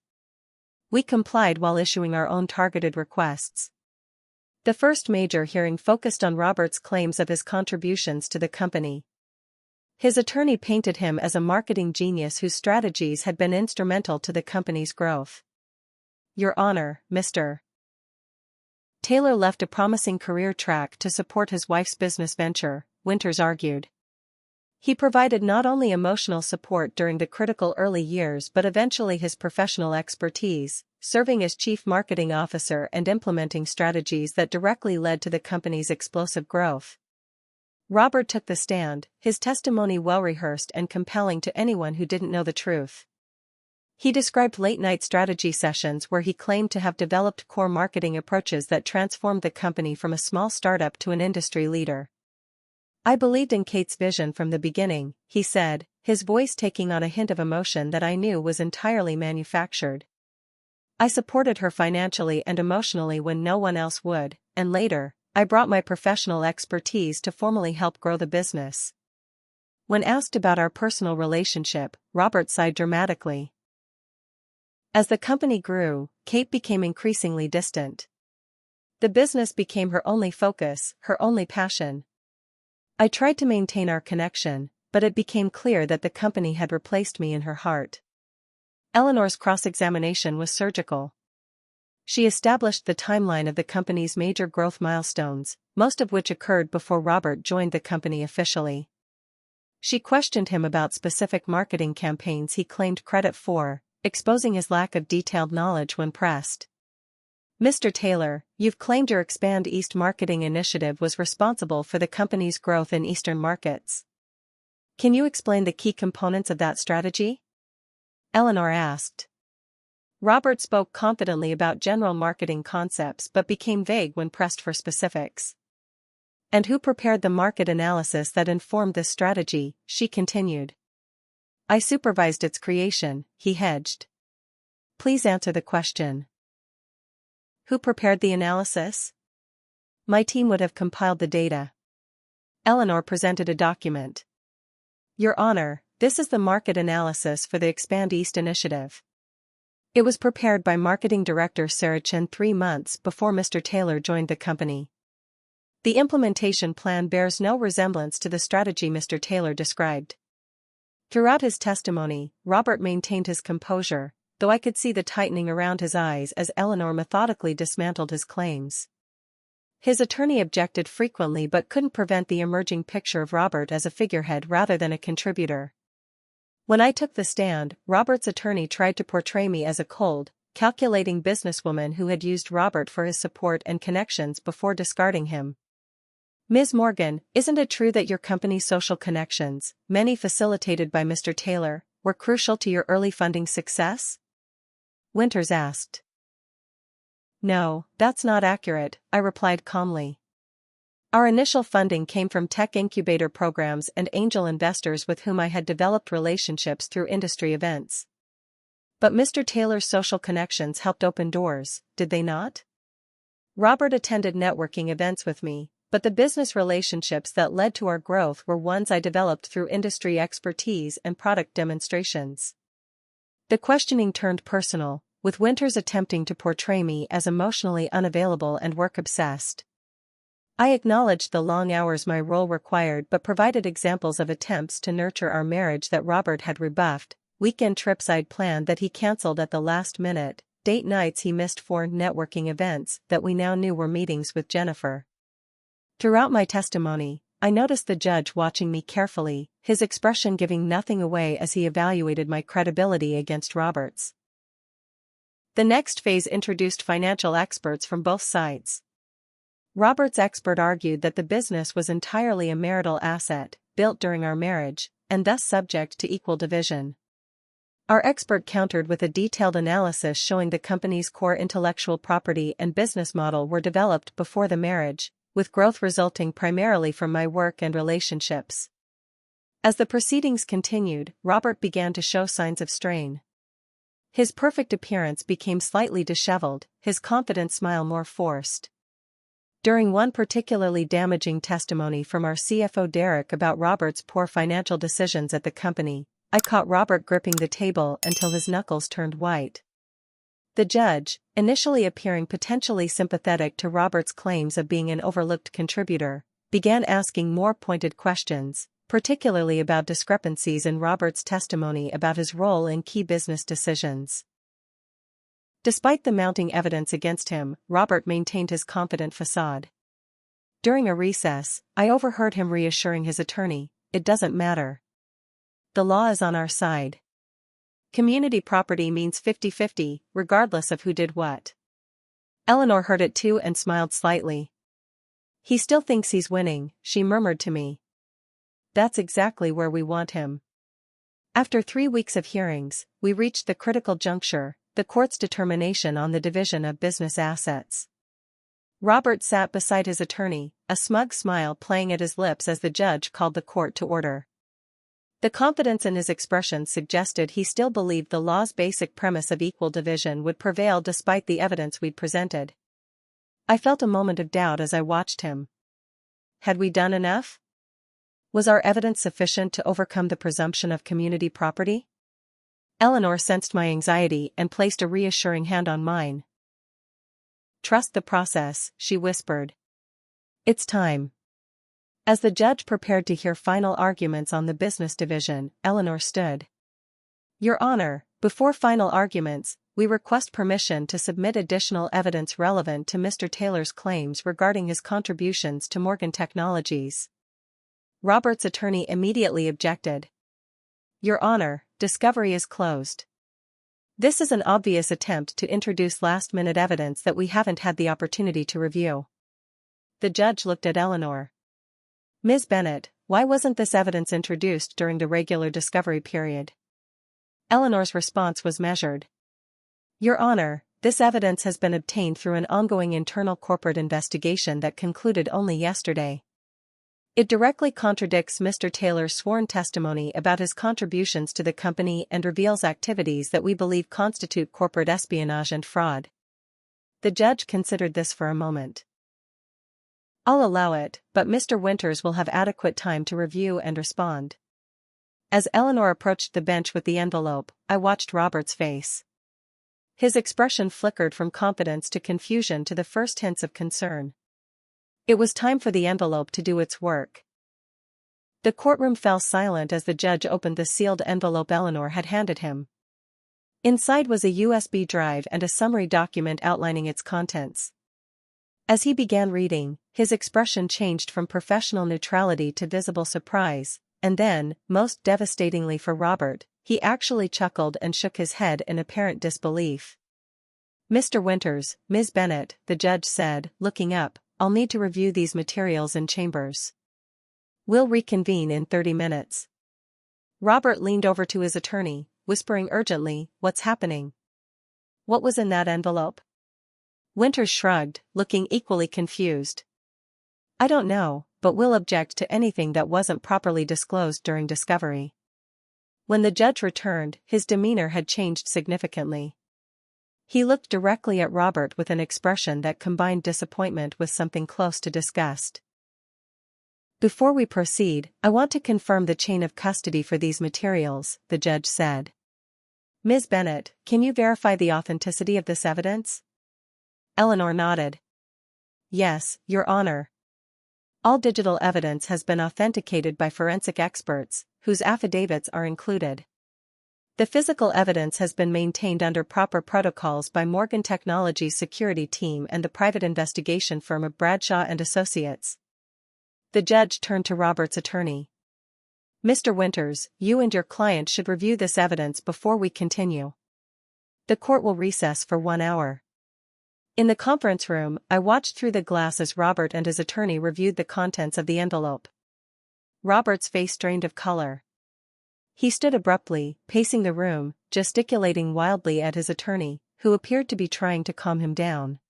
We complied while issuing our own targeted requests. The first major hearing focused on Robert's claims of his contributions to the company. His attorney painted him as a marketing genius whose strategies had been instrumental to the company's growth. Your Honor, Mr. Taylor left a promising career track to support his wife's business venture, Winters argued. He provided not only emotional support during the critical early years but eventually his professional expertise, serving as chief marketing officer and implementing strategies that directly led to the company's explosive growth. Robert took the stand, his testimony well-rehearsed and compelling to anyone who didn't know the truth. He described late-night strategy sessions where he claimed to have developed core marketing approaches that transformed the company from a small startup to an industry leader. I believed in Kate's vision from the beginning, he said, his voice taking on a hint of emotion that I knew was entirely manufactured. I supported her financially and emotionally when no one else would, and later, I brought my professional expertise to formally help grow the business. When asked about our personal relationship, Robert sighed dramatically. As the company grew, Kate became increasingly distant. The business became her only focus, her only passion. I tried to maintain our connection, but it became clear that the company had replaced me in her heart. Eleanor's cross-examination was surgical. She established the timeline of the company's major growth milestones, most of which occurred before Robert joined the company officially. She questioned him about specific marketing campaigns he claimed credit for, exposing his lack of detailed knowledge when pressed. Mr. Taylor, you've claimed your Expand East marketing initiative was responsible for the company's growth in Eastern markets. Can you explain the key components of that strategy? Eleanor asked. Robert spoke confidently about general marketing concepts but became vague when pressed for specifics. And who prepared the market analysis that informed this strategy, she continued. I supervised its creation, he hedged. Please answer the question. Who prepared the analysis? My team would have compiled the data. Eleanor presented a document. Your Honor, this is the market analysis for the Expand East initiative. It was prepared by Marketing Director Sarah Chen 3 months before Mr. Taylor joined the company. The implementation plan bears no resemblance to the strategy Mr. Taylor described. Throughout his testimony, Robert maintained his composure, though I could see the tightening around his eyes as Eleanor methodically dismantled his claims. His attorney objected frequently but couldn't prevent the emerging picture of Robert as a figurehead rather than a contributor. When I took the stand, Robert's attorney tried to portray me as a cold, calculating businesswoman who had used Robert for his support and connections before discarding him. Ms. Morgan, isn't it true that your company's social connections, many facilitated by Mr. Taylor, were crucial to your early funding success? Winters asked. No, that's not accurate, I replied calmly. Our initial funding came from tech incubator programs and angel investors with whom I had developed relationships through industry events. But Mr. Taylor's social connections helped open doors, did they not? Robert attended networking events with me, but the business relationships that led to our growth were ones I developed through industry expertise and product demonstrations. The questioning turned personal, with Winters attempting to portray me as emotionally unavailable and work-obsessed. I acknowledged the long hours my role required but provided examples of attempts to nurture our marriage that Robert had rebuffed, weekend trips I'd planned that he canceled at the last minute, date nights he missed for networking events that we now knew were meetings with Jennifer. Throughout my testimony, I noticed the judge watching me carefully, his expression giving nothing away as he evaluated my credibility against Robert's. The next phase introduced financial experts from both sides. Robert's expert argued that the business was entirely a marital asset, built during our marriage, and thus subject to equal division. Our expert countered with a detailed analysis showing the company's core intellectual property and business model were developed before the marriage, with growth resulting primarily from my work and relationships. As the proceedings continued, Robert began to show signs of strain. His perfect appearance became slightly disheveled, his confident smile more forced. During one particularly damaging testimony from our CFO Derek about Robert's poor financial decisions at the company, I caught Robert gripping the table until his knuckles turned white. The judge, initially appearing potentially sympathetic to Robert's claims of being an overlooked contributor, began asking more pointed questions, particularly about discrepancies in Robert's testimony about his role in key business decisions. Despite the mounting evidence against him, Robert maintained his confident facade. During a recess, I overheard him reassuring his attorney, "It doesn't matter. The law is on our side. Community property means 50-50, regardless of who did what." Eleanor heard it too and smiled slightly. "He still thinks he's winning," she murmured to me. "That's exactly where we want him." After 3 weeks of hearings, we reached the critical juncture, the court's determination on the division of business assets. Robert sat beside his attorney, a smug smile playing at his lips as the judge called the court to order. The confidence in his expression suggested he still believed the law's basic premise of equal division would prevail despite the evidence we'd presented. I felt a moment of doubt as I watched him. Had we done enough? Was our evidence sufficient to overcome the presumption of community property? Eleanor sensed my anxiety and placed a reassuring hand on mine. "Trust the process," she whispered. "It's time." As the judge prepared to hear final arguments on the business division, Eleanor stood. "Your Honor, before final arguments, we request permission to submit additional evidence relevant to Mr. Taylor's claims regarding his contributions to Morgan Technologies." Robert's attorney immediately objected. "Your Honor, discovery is closed. This is an obvious attempt to introduce last-minute evidence that we haven't had the opportunity to review." The judge looked at Eleanor. "Ms. Bennett, why wasn't this evidence introduced during the regular discovery period?" Eleanor's response was measured. "Your Honor, this evidence has been obtained through an ongoing internal corporate investigation that concluded only yesterday. It directly contradicts Mr. Taylor's sworn testimony about his contributions to the company and reveals activities that we believe constitute corporate espionage and fraud." The judge considered this for a moment. "I'll allow it, but Mr. Winters will have adequate time to review and respond." As Eleanor approached the bench with the envelope, I watched Robert's face. His expression flickered from confidence to confusion to the first hints of concern. It was time for the envelope to do its work. The courtroom fell silent as the judge opened the sealed envelope Eleanor had handed him. Inside was a USB drive and a summary document outlining its contents. As he began reading, his expression changed from professional neutrality to visible surprise, and then, most devastatingly for Robert, he actually chuckled and shook his head in apparent disbelief. "Mr. Winters, Ms. Bennett," the judge said, looking up, "I'll need to review these materials in chambers. We'll reconvene in 30 minutes. Robert leaned over to his attorney, whispering urgently, "What's happening? What was in that envelope?" Winters shrugged, looking equally confused. "I don't know, but we'll object to anything that wasn't properly disclosed during discovery." When the judge returned, his demeanor had changed significantly. He looked directly at Robert with an expression that combined disappointment with something close to disgust. "Before we proceed, I want to confirm the chain of custody for these materials," the judge said. "Ms. Bennett, can you verify the authenticity of this evidence?" Eleanor nodded. "Yes, Your Honor. All digital evidence has been authenticated by forensic experts, whose affidavits are included. The physical evidence has been maintained under proper protocols by Morgan Technologies' security team and the private investigation firm of Bradshaw and Associates." The judge turned to Robert's attorney. "Mr. Winters, you and your client should review this evidence before we continue. The court will recess for 1 hour." In the conference room, I watched through the glass as Robert and his attorney reviewed the contents of the envelope. Robert's face drained of color. He stood abruptly, pacing the room, gesticulating wildly at his attorney, who appeared to be trying to calm him down.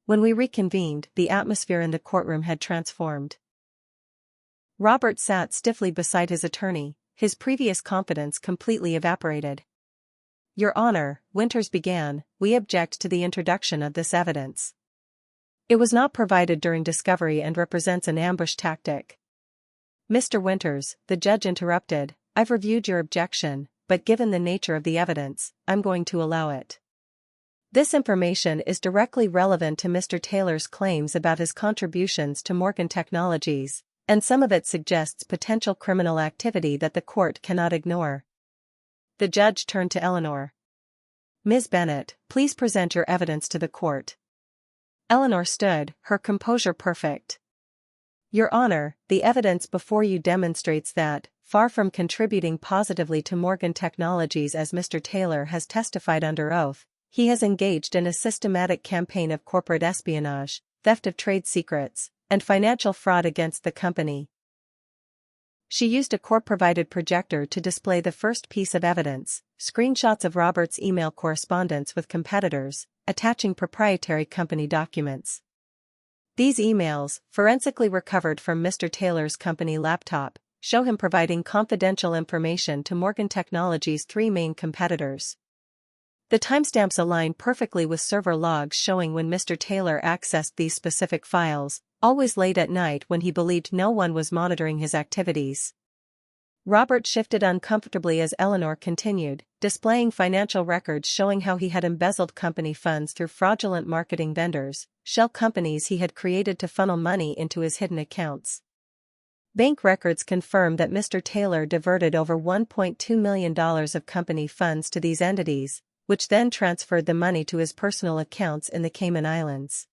When we reconvened, the atmosphere in the courtroom had transformed. Robert sat stiffly beside his attorney, his previous confidence completely evaporated. "Your Honor," Winters began, "we object to the introduction of this evidence. It was not provided during discovery and represents an ambush tactic." "Mr. Winters," the judge interrupted, I've reviewed your objection, but given the nature of the evidence, I'm going to allow it. This information is directly relevant to Mr. Taylor's claims about his contributions to Morgan Technologies, and some of it suggests potential criminal activity that the court cannot ignore. The judge turned to Eleanor. Ms. Bennett, please present your evidence to the court. Eleanor stood, her composure perfect. Your Honor, the evidence before you demonstrates that, far from contributing positively to Morgan Technologies as Mr. Taylor has testified under oath, he has engaged in a systematic campaign of corporate espionage, theft of trade secrets, and financial fraud against the company. She used a court-provided projector to display the first piece of evidence, screenshots of Robert's email correspondence with competitors, attaching proprietary company documents. These emails, forensically recovered from Mr. Taylor's company laptop, show him providing confidential information to Morgan Technologies' three main competitors. The timestamps align perfectly with server logs showing when Mr. Taylor accessed these specific files, always late at night when he believed no one was monitoring his activities. Robert shifted uncomfortably as Eleanor continued, displaying financial records showing how he had embezzled company funds through fraudulent marketing vendors, shell companies he had created to funnel money into his hidden accounts. Bank records confirm that Mr. Taylor diverted over $1.2 million of company funds to these entities, which then transferred the money to his personal accounts in the Cayman Islands.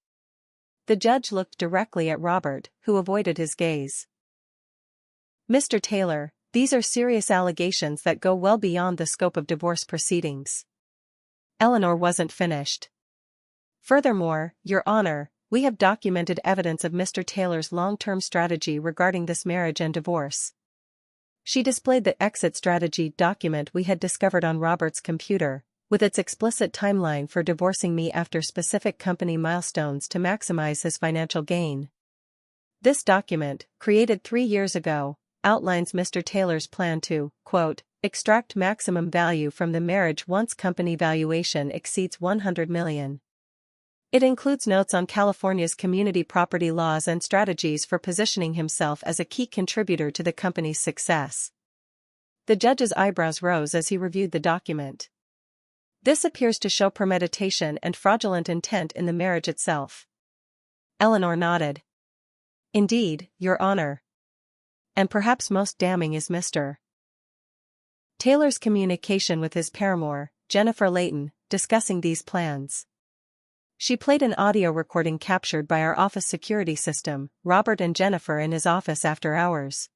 The judge looked directly at Robert, who avoided his gaze. Mr. Taylor, these are serious allegations that go well beyond the scope of divorce proceedings. Eleanor wasn't finished. Furthermore, Your Honor, we have documented evidence of Mr. Taylor's long-term strategy regarding this marriage and divorce. She displayed the exit strategy document we had discovered on Robert's computer, with its explicit timeline for divorcing me after specific company milestones to maximize his financial gain. This document, created 3 years ago, outlines Mr. Taylor's plan to, quote, extract maximum value from the marriage once company valuation exceeds $100 million. It includes notes on California's community property laws and strategies for positioning himself as a key contributor to the company's success. The judge's eyebrows rose as he reviewed the document. This appears to show premeditation and fraudulent intent in the marriage itself. Eleanor nodded. Indeed, Your Honor. And perhaps most damning is Mr. Taylor's communication with his paramour, Jennifer Layton, discussing these plans. She played an audio recording captured by our office security system, Robert and Jennifer in his office after hours.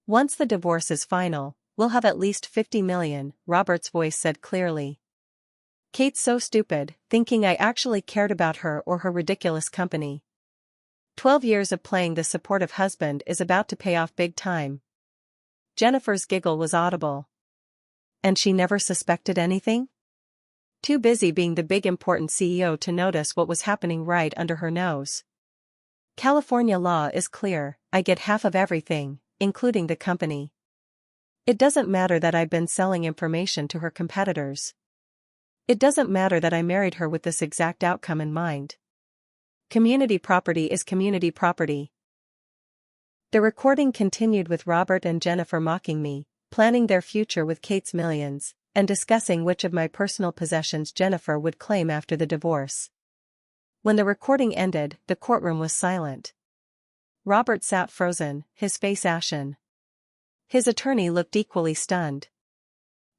Once the divorce is final, we'll have at least $50 million, Robert's voice said clearly. Kate's so stupid, thinking I actually cared about her or her ridiculous company. 12 years of playing the supportive husband is about to pay off big time. Jennifer's giggle was audible. And she never suspected anything? Too busy being the big important CEO to notice what was happening right under her nose. California law is clear, I get half of everything, including the company. It doesn't matter that I've been selling information to her competitors. It doesn't matter that I married her with this exact outcome in mind. Community property is community property. The recording continued with Robert and Jennifer mocking me, planning their future with Kate's millions, and discussing which of my personal possessions Jennifer would claim after the divorce. When the recording ended, the courtroom was silent. Robert sat frozen, his face ashen. His attorney looked equally stunned.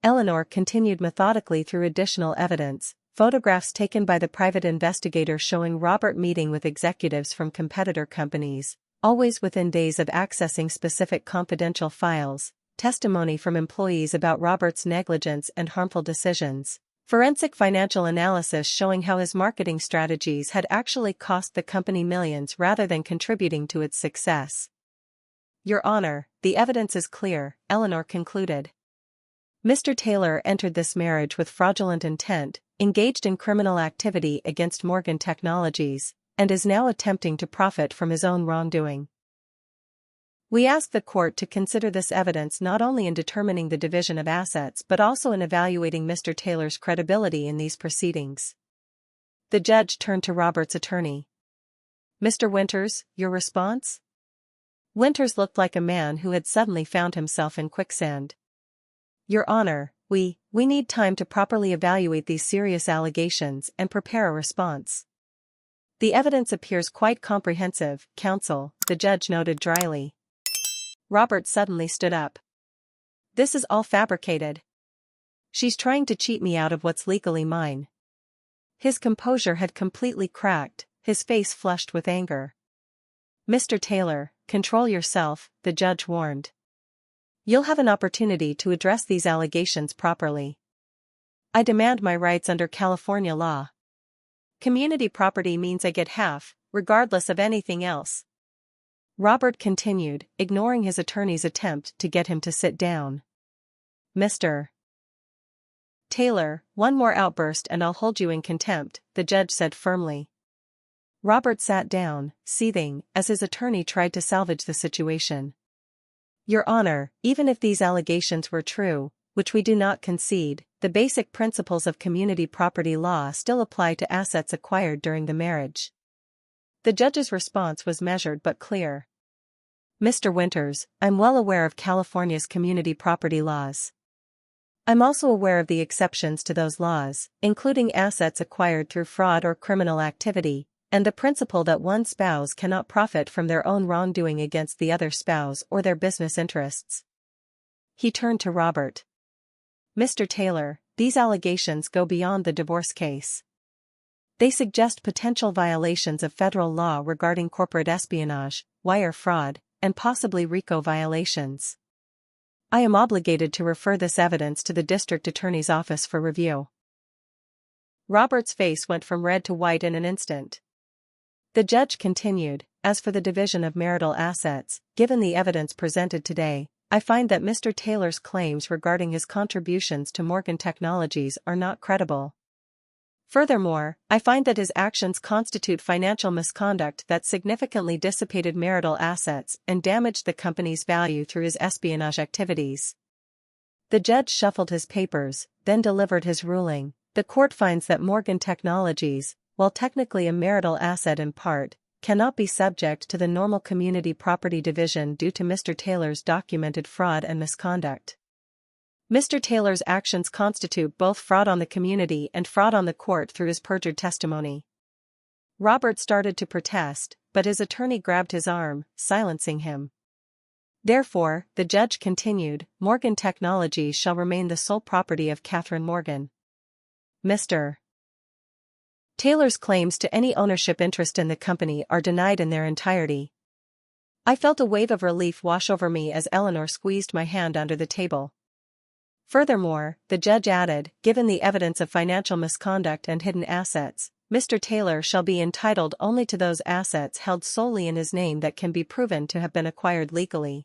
Eleanor continued methodically through additional evidence, photographs taken by the private investigator showing Robert meeting with executives from competitor companies, always within days of accessing specific confidential files, testimony from employees about Robert's negligence and harmful decisions, forensic financial analysis showing how his marketing strategies had actually cost the company millions rather than contributing to its success. Your Honor, the evidence is clear, Eleanor concluded. Mr. Taylor entered this marriage with fraudulent intent, engaged in criminal activity against Morgan Technologies, and is now attempting to profit from his own wrongdoing. We ask the court to consider this evidence not only in determining the division of assets but also in evaluating Mr. Taylor's credibility in these proceedings. The judge turned to Robert's attorney. Mr. Winters, your response? Winters looked like a man who had suddenly found himself in quicksand. Your Honor, we need time to properly evaluate these serious allegations and prepare a response. The evidence appears quite comprehensive, counsel, the judge noted dryly. Robert suddenly stood up. This is all fabricated. She's trying to cheat me out of what's legally mine. His composure had completely cracked, his face flushed with anger. Mr. Taylor, control yourself, the judge warned. You'll have an opportunity to address these allegations properly. I demand my rights under California law. Community property means I get half, regardless of anything else. Robert continued, ignoring his attorney's attempt to get him to sit down. Mr. Taylor, one more outburst and I'll hold you in contempt, the judge said firmly. Robert sat down, seething, as his attorney tried to salvage the situation. Your Honor, even if these allegations were true, which we do not concede, the basic principles of community property law still apply to assets acquired during the marriage. The judge's response was measured but clear. Mr. Winters, I'm well aware of California's community property laws. I'm also aware of the exceptions to those laws, including assets acquired through fraud or criminal activity, and the principle that one spouse cannot profit from their own wrongdoing against the other spouse or their business interests. He turned to Robert. Mr. Taylor, these allegations go beyond the divorce case. They suggest potential violations of federal law regarding corporate espionage, wire fraud, and possibly RICO violations. I am obligated to refer this evidence to the district attorney's office for review. Robert's face went from red to white in an instant. The judge continued, as for the division of marital assets, given the evidence presented today, I find that Mr. Taylor's claims regarding his contributions to Morgan Technologies are not credible. Furthermore, I find that his actions constitute financial misconduct that significantly dissipated marital assets and damaged the company's value through his espionage activities. The judge shuffled his papers, then delivered his ruling. The court finds that Morgan Technologies, while technically a marital asset in part, cannot be subject to the normal community property division due to Mr. Taylor's documented fraud and misconduct. Mr. Taylor's actions constitute both fraud on the community and fraud on the court through his perjured testimony. Robert started to protest, but his attorney grabbed his arm, silencing him. Therefore, the judge continued, Morgan Technologies shall remain the sole property of Katherine Morgan. Mr. Taylor's claims to any ownership interest in the company are denied in their entirety. I felt a wave of relief wash over me as Eleanor squeezed my hand under the table. Furthermore, the judge added, given the evidence of financial misconduct and hidden assets, Mr. Taylor shall be entitled only to those assets held solely in his name that can be proven to have been acquired legally.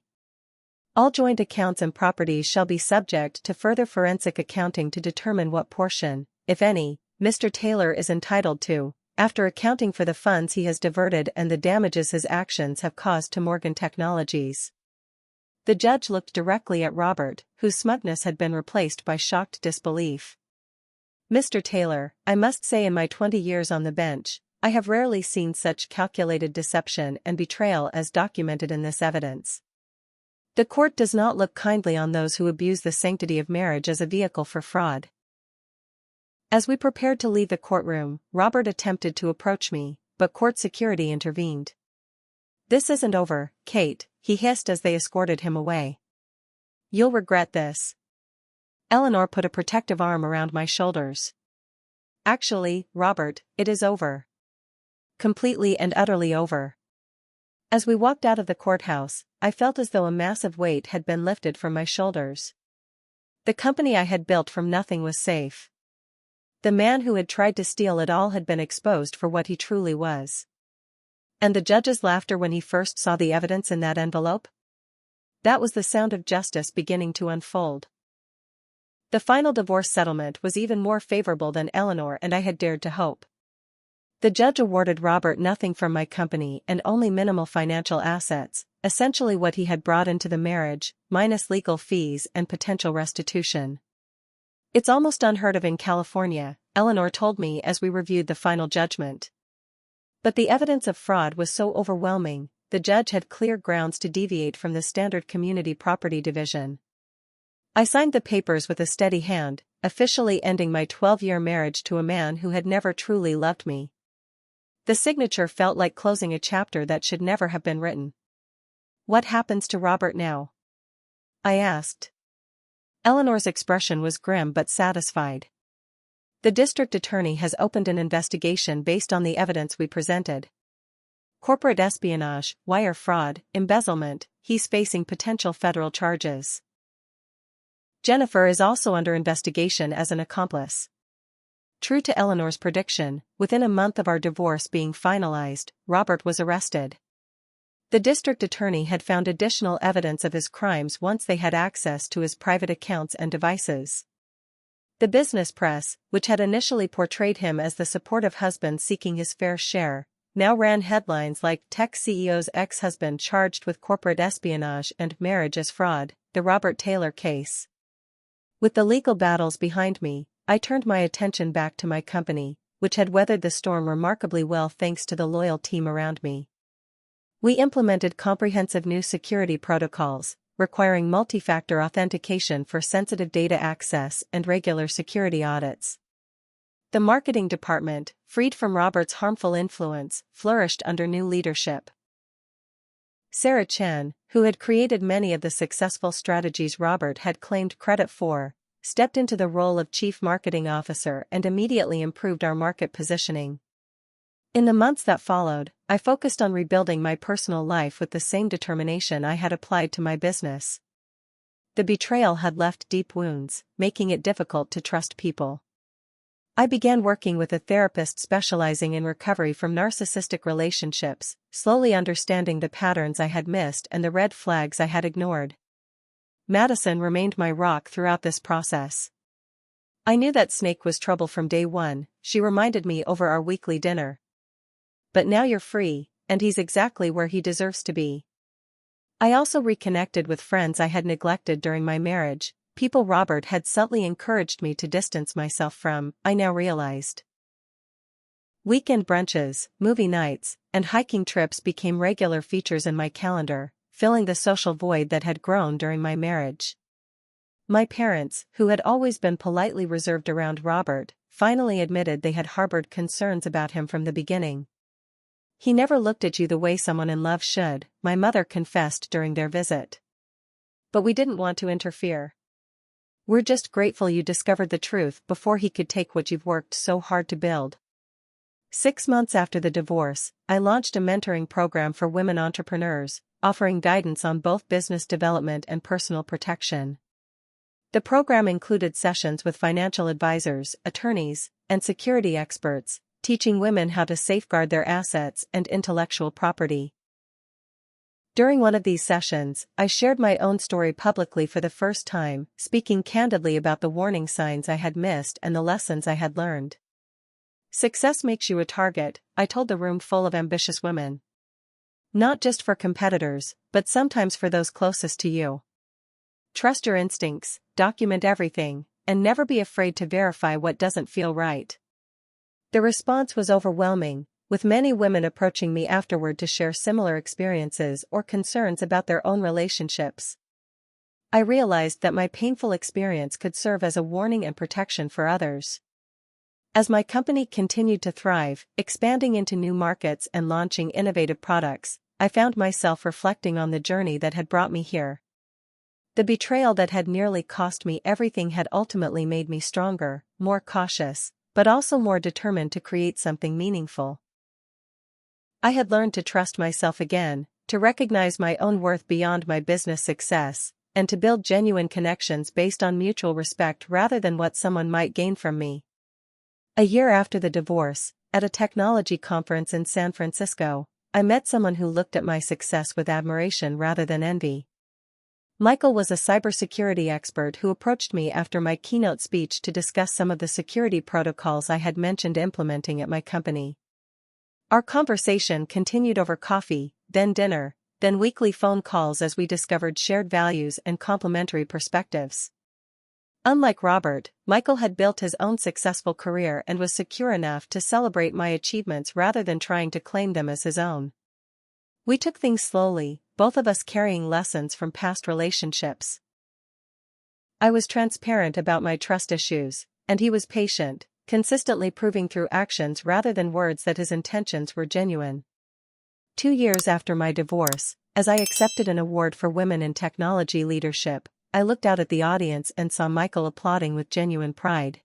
All joint accounts and properties shall be subject to further forensic accounting to determine what portion, if any, Mr. Taylor is entitled to, after accounting for the funds he has diverted and the damages his actions have caused to Morgan Technologies. The judge looked directly at Robert, whose smugness had been replaced by shocked disbelief. Mr. Taylor, I must say in my 20 years on the bench, I have rarely seen such calculated deception and betrayal as documented in this evidence. The court does not look kindly on those who abuse the sanctity of marriage as a vehicle for fraud. As we prepared to leave the courtroom, Robert attempted to approach me, but court security intervened. This isn't over, Kate, he hissed as they escorted him away. You'll regret this. Eleanor put a protective arm around my shoulders. Actually, Robert, it is over. Completely and utterly over. As we walked out of the courthouse, I felt as though a massive weight had been lifted from my shoulders. The company I had built from nothing was safe. The man who had tried to steal it all had been exposed for what he truly was. And the judge's laughter when he first saw the evidence in that envelope? That was the sound of justice beginning to unfold. The final divorce settlement was even more favorable than Eleanor and I had dared to hope. The judge awarded Robert nothing from my company and only minimal financial assets, essentially what he had brought into the marriage, minus legal fees and potential restitution. It's almost unheard of in California, Eleanor told me as we reviewed the final judgment. But the evidence of fraud was so overwhelming, the judge had clear grounds to deviate from the standard community property division. I signed the papers with a steady hand, officially ending my 12-year marriage to a man who had never truly loved me. The signature felt like closing a chapter that should never have been written. "What happens to Robert now?" I asked. Eleanor's expression was grim but satisfied. "The district attorney has opened an investigation based on the evidence we presented. Corporate espionage, wire fraud, embezzlement, he's facing potential federal charges. Jennifer is also under investigation as an accomplice." True to Eleanor's prediction, within a month of our divorce being finalized, Robert was arrested. The district attorney had found additional evidence of his crimes once they had access to his private accounts and devices. The business press, which had initially portrayed him as the supportive husband seeking his fair share, now ran headlines like "Tech CEO's ex-husband charged with corporate espionage and marriage as fraud, the Robert Taylor case." With the legal battles behind me, I turned my attention back to my company, which had weathered the storm remarkably well thanks to the loyal team around me. We implemented comprehensive new security protocols, requiring multi-factor authentication for sensitive data access and regular security audits. The marketing department, freed from Robert's harmful influence, flourished under new leadership. Sarah Chen, who had created many of the successful strategies Robert had claimed credit for, stepped into the role of Chief Marketing Officer and immediately improved our market positioning. In the months that followed, I focused on rebuilding my personal life with the same determination I had applied to my business. The betrayal had left deep wounds, making it difficult to trust people. I began working with a therapist specializing in recovery from narcissistic relationships, slowly understanding the patterns I had missed and the red flags I had ignored. Madison remained my rock throughout this process. I knew that Snake was trouble from day one, she reminded me over our weekly dinner. "But now you're free, and he's exactly where he deserves to be." I also reconnected with friends I had neglected during my marriage, people Robert had subtly encouraged me to distance myself from, I now realized. Weekend brunches, movie nights, and hiking trips became regular features in my calendar, filling the social void that had grown during my marriage. My parents, who had always been politely reserved around Robert, finally admitted they had harbored concerns about him from the beginning. "He never looked at you the way someone in love should," my mother confessed during their visit. "But we didn't want to interfere. We're just grateful you discovered the truth before he could take what you've worked so hard to build." 6 months after the divorce, I launched a mentoring program for women entrepreneurs, offering guidance on both business development and personal protection. The program included sessions with financial advisors, attorneys, and security experts, teaching women how to safeguard their assets and intellectual property. During one of these sessions, I shared my own story publicly for the first time, speaking candidly about the warning signs I had missed and the lessons I had learned. "Success makes you a target," I told the room full of ambitious women. "Not just for competitors, but sometimes for those closest to you. Trust your instincts, document everything, and never be afraid to verify what doesn't feel right." The response was overwhelming, with many women approaching me afterward to share similar experiences or concerns about their own relationships. I realized that my painful experience could serve as a warning and protection for others. As my company continued to thrive, expanding into new markets and launching innovative products, I found myself reflecting on the journey that had brought me here. The betrayal that had nearly cost me everything had ultimately made me stronger, more cautious, but also more determined to create something meaningful. I had learned to trust myself again, to recognize my own worth beyond my business success, and to build genuine connections based on mutual respect rather than what someone might gain from me. A year after the divorce, at a technology conference in San Francisco, I met someone who looked at my success with admiration rather than envy. Michael was a cybersecurity expert who approached me after my keynote speech to discuss some of the security protocols I had mentioned implementing at my company. Our conversation continued over coffee, then dinner, then weekly phone calls as we discovered shared values and complementary perspectives. Unlike Robert, Michael had built his own successful career and was secure enough to celebrate my achievements rather than trying to claim them as his own. We took things slowly, both of us carrying lessons from past relationships. I was transparent about my trust issues, and he was patient, consistently proving through actions rather than words that his intentions were genuine. 2 years after my divorce, as I accepted an award for women in technology leadership, I looked out at the audience and saw Michael applauding with genuine pride.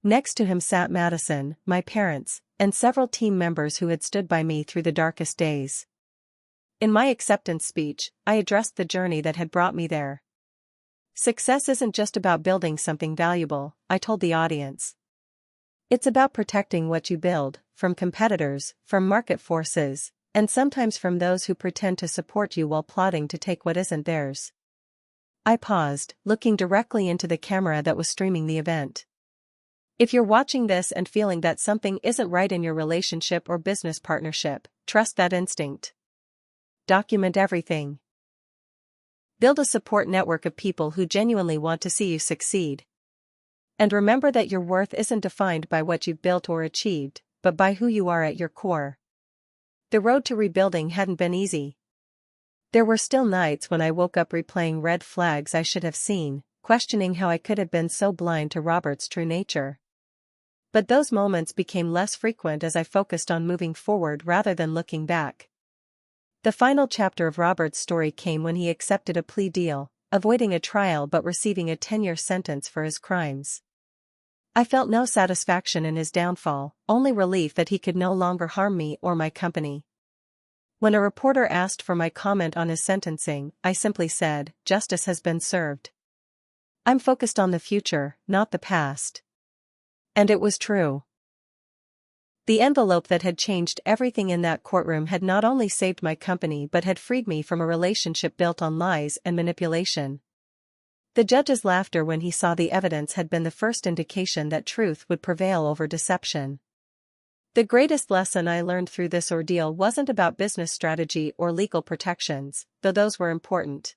Next to him sat Madison, my parents, and several team members who had stood by me through the darkest days. In my acceptance speech, I addressed the journey that had brought me there. Success isn't just about building something valuable, I told the audience. It's about protecting what you build, from competitors, from market forces, and sometimes from those who pretend to support you while plotting to take what isn't theirs. I paused, looking directly into the camera that was streaming the event. If you're watching this and feeling that something isn't right in your relationship or business partnership, trust that instinct. Document everything. Build a support network of people who genuinely want to see you succeed. And remember that your worth isn't defined by what you've built or achieved, but by who you are at your core. The road to rebuilding hadn't been easy. There were still nights when I woke up replaying red flags I should have seen, questioning how I could have been so blind to Robert's true nature. But those moments became less frequent as I focused on moving forward rather than looking back. The final chapter of Robert's story came when he accepted a plea deal, avoiding a trial but receiving a 10-year sentence for his crimes. I felt no satisfaction in his downfall, only relief that he could no longer harm me or my company. When a reporter asked for my comment on his sentencing, I simply said, "Justice has been served. I'm focused on the future, not the past." And it was true. The envelope that had changed everything in that courtroom had not only saved my company but had freed me from a relationship built on lies and manipulation. The judge's laughter when he saw the evidence had been the first indication that truth would prevail over deception. The greatest lesson I learned through this ordeal wasn't about business strategy or legal protections, though those were important.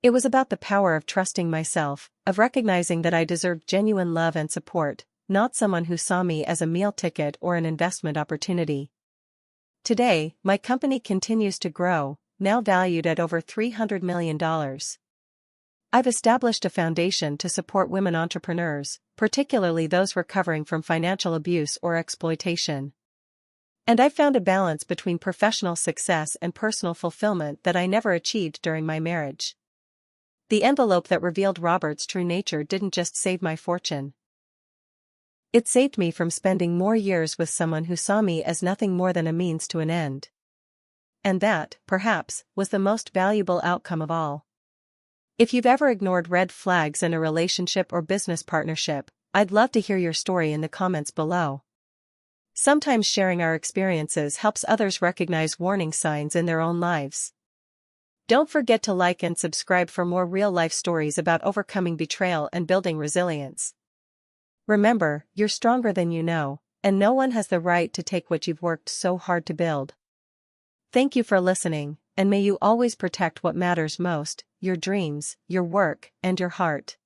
It was about the power of trusting myself, of recognizing that I deserved genuine love and support, not someone who saw me as a meal ticket or an investment opportunity. Today, my company continues to grow, now valued at over $300 million. I've established a foundation to support women entrepreneurs, particularly those recovering from financial abuse or exploitation. And I've found a balance between professional success and personal fulfillment that I never achieved during my marriage. The envelope that revealed Robert's true nature didn't just save my fortune. It saved me from spending more years with someone who saw me as nothing more than a means to an end. And that, perhaps, was the most valuable outcome of all. If you've ever ignored red flags in a relationship or business partnership, I'd love to hear your story in the comments below. Sometimes sharing our experiences helps others recognize warning signs in their own lives. Don't forget to like and subscribe for more real-life stories about overcoming betrayal and building resilience. Remember, you're stronger than you know, and no one has the right to take what you've worked so hard to build. Thank you for listening, and may you always protect what matters most, your dreams, your work, and your heart.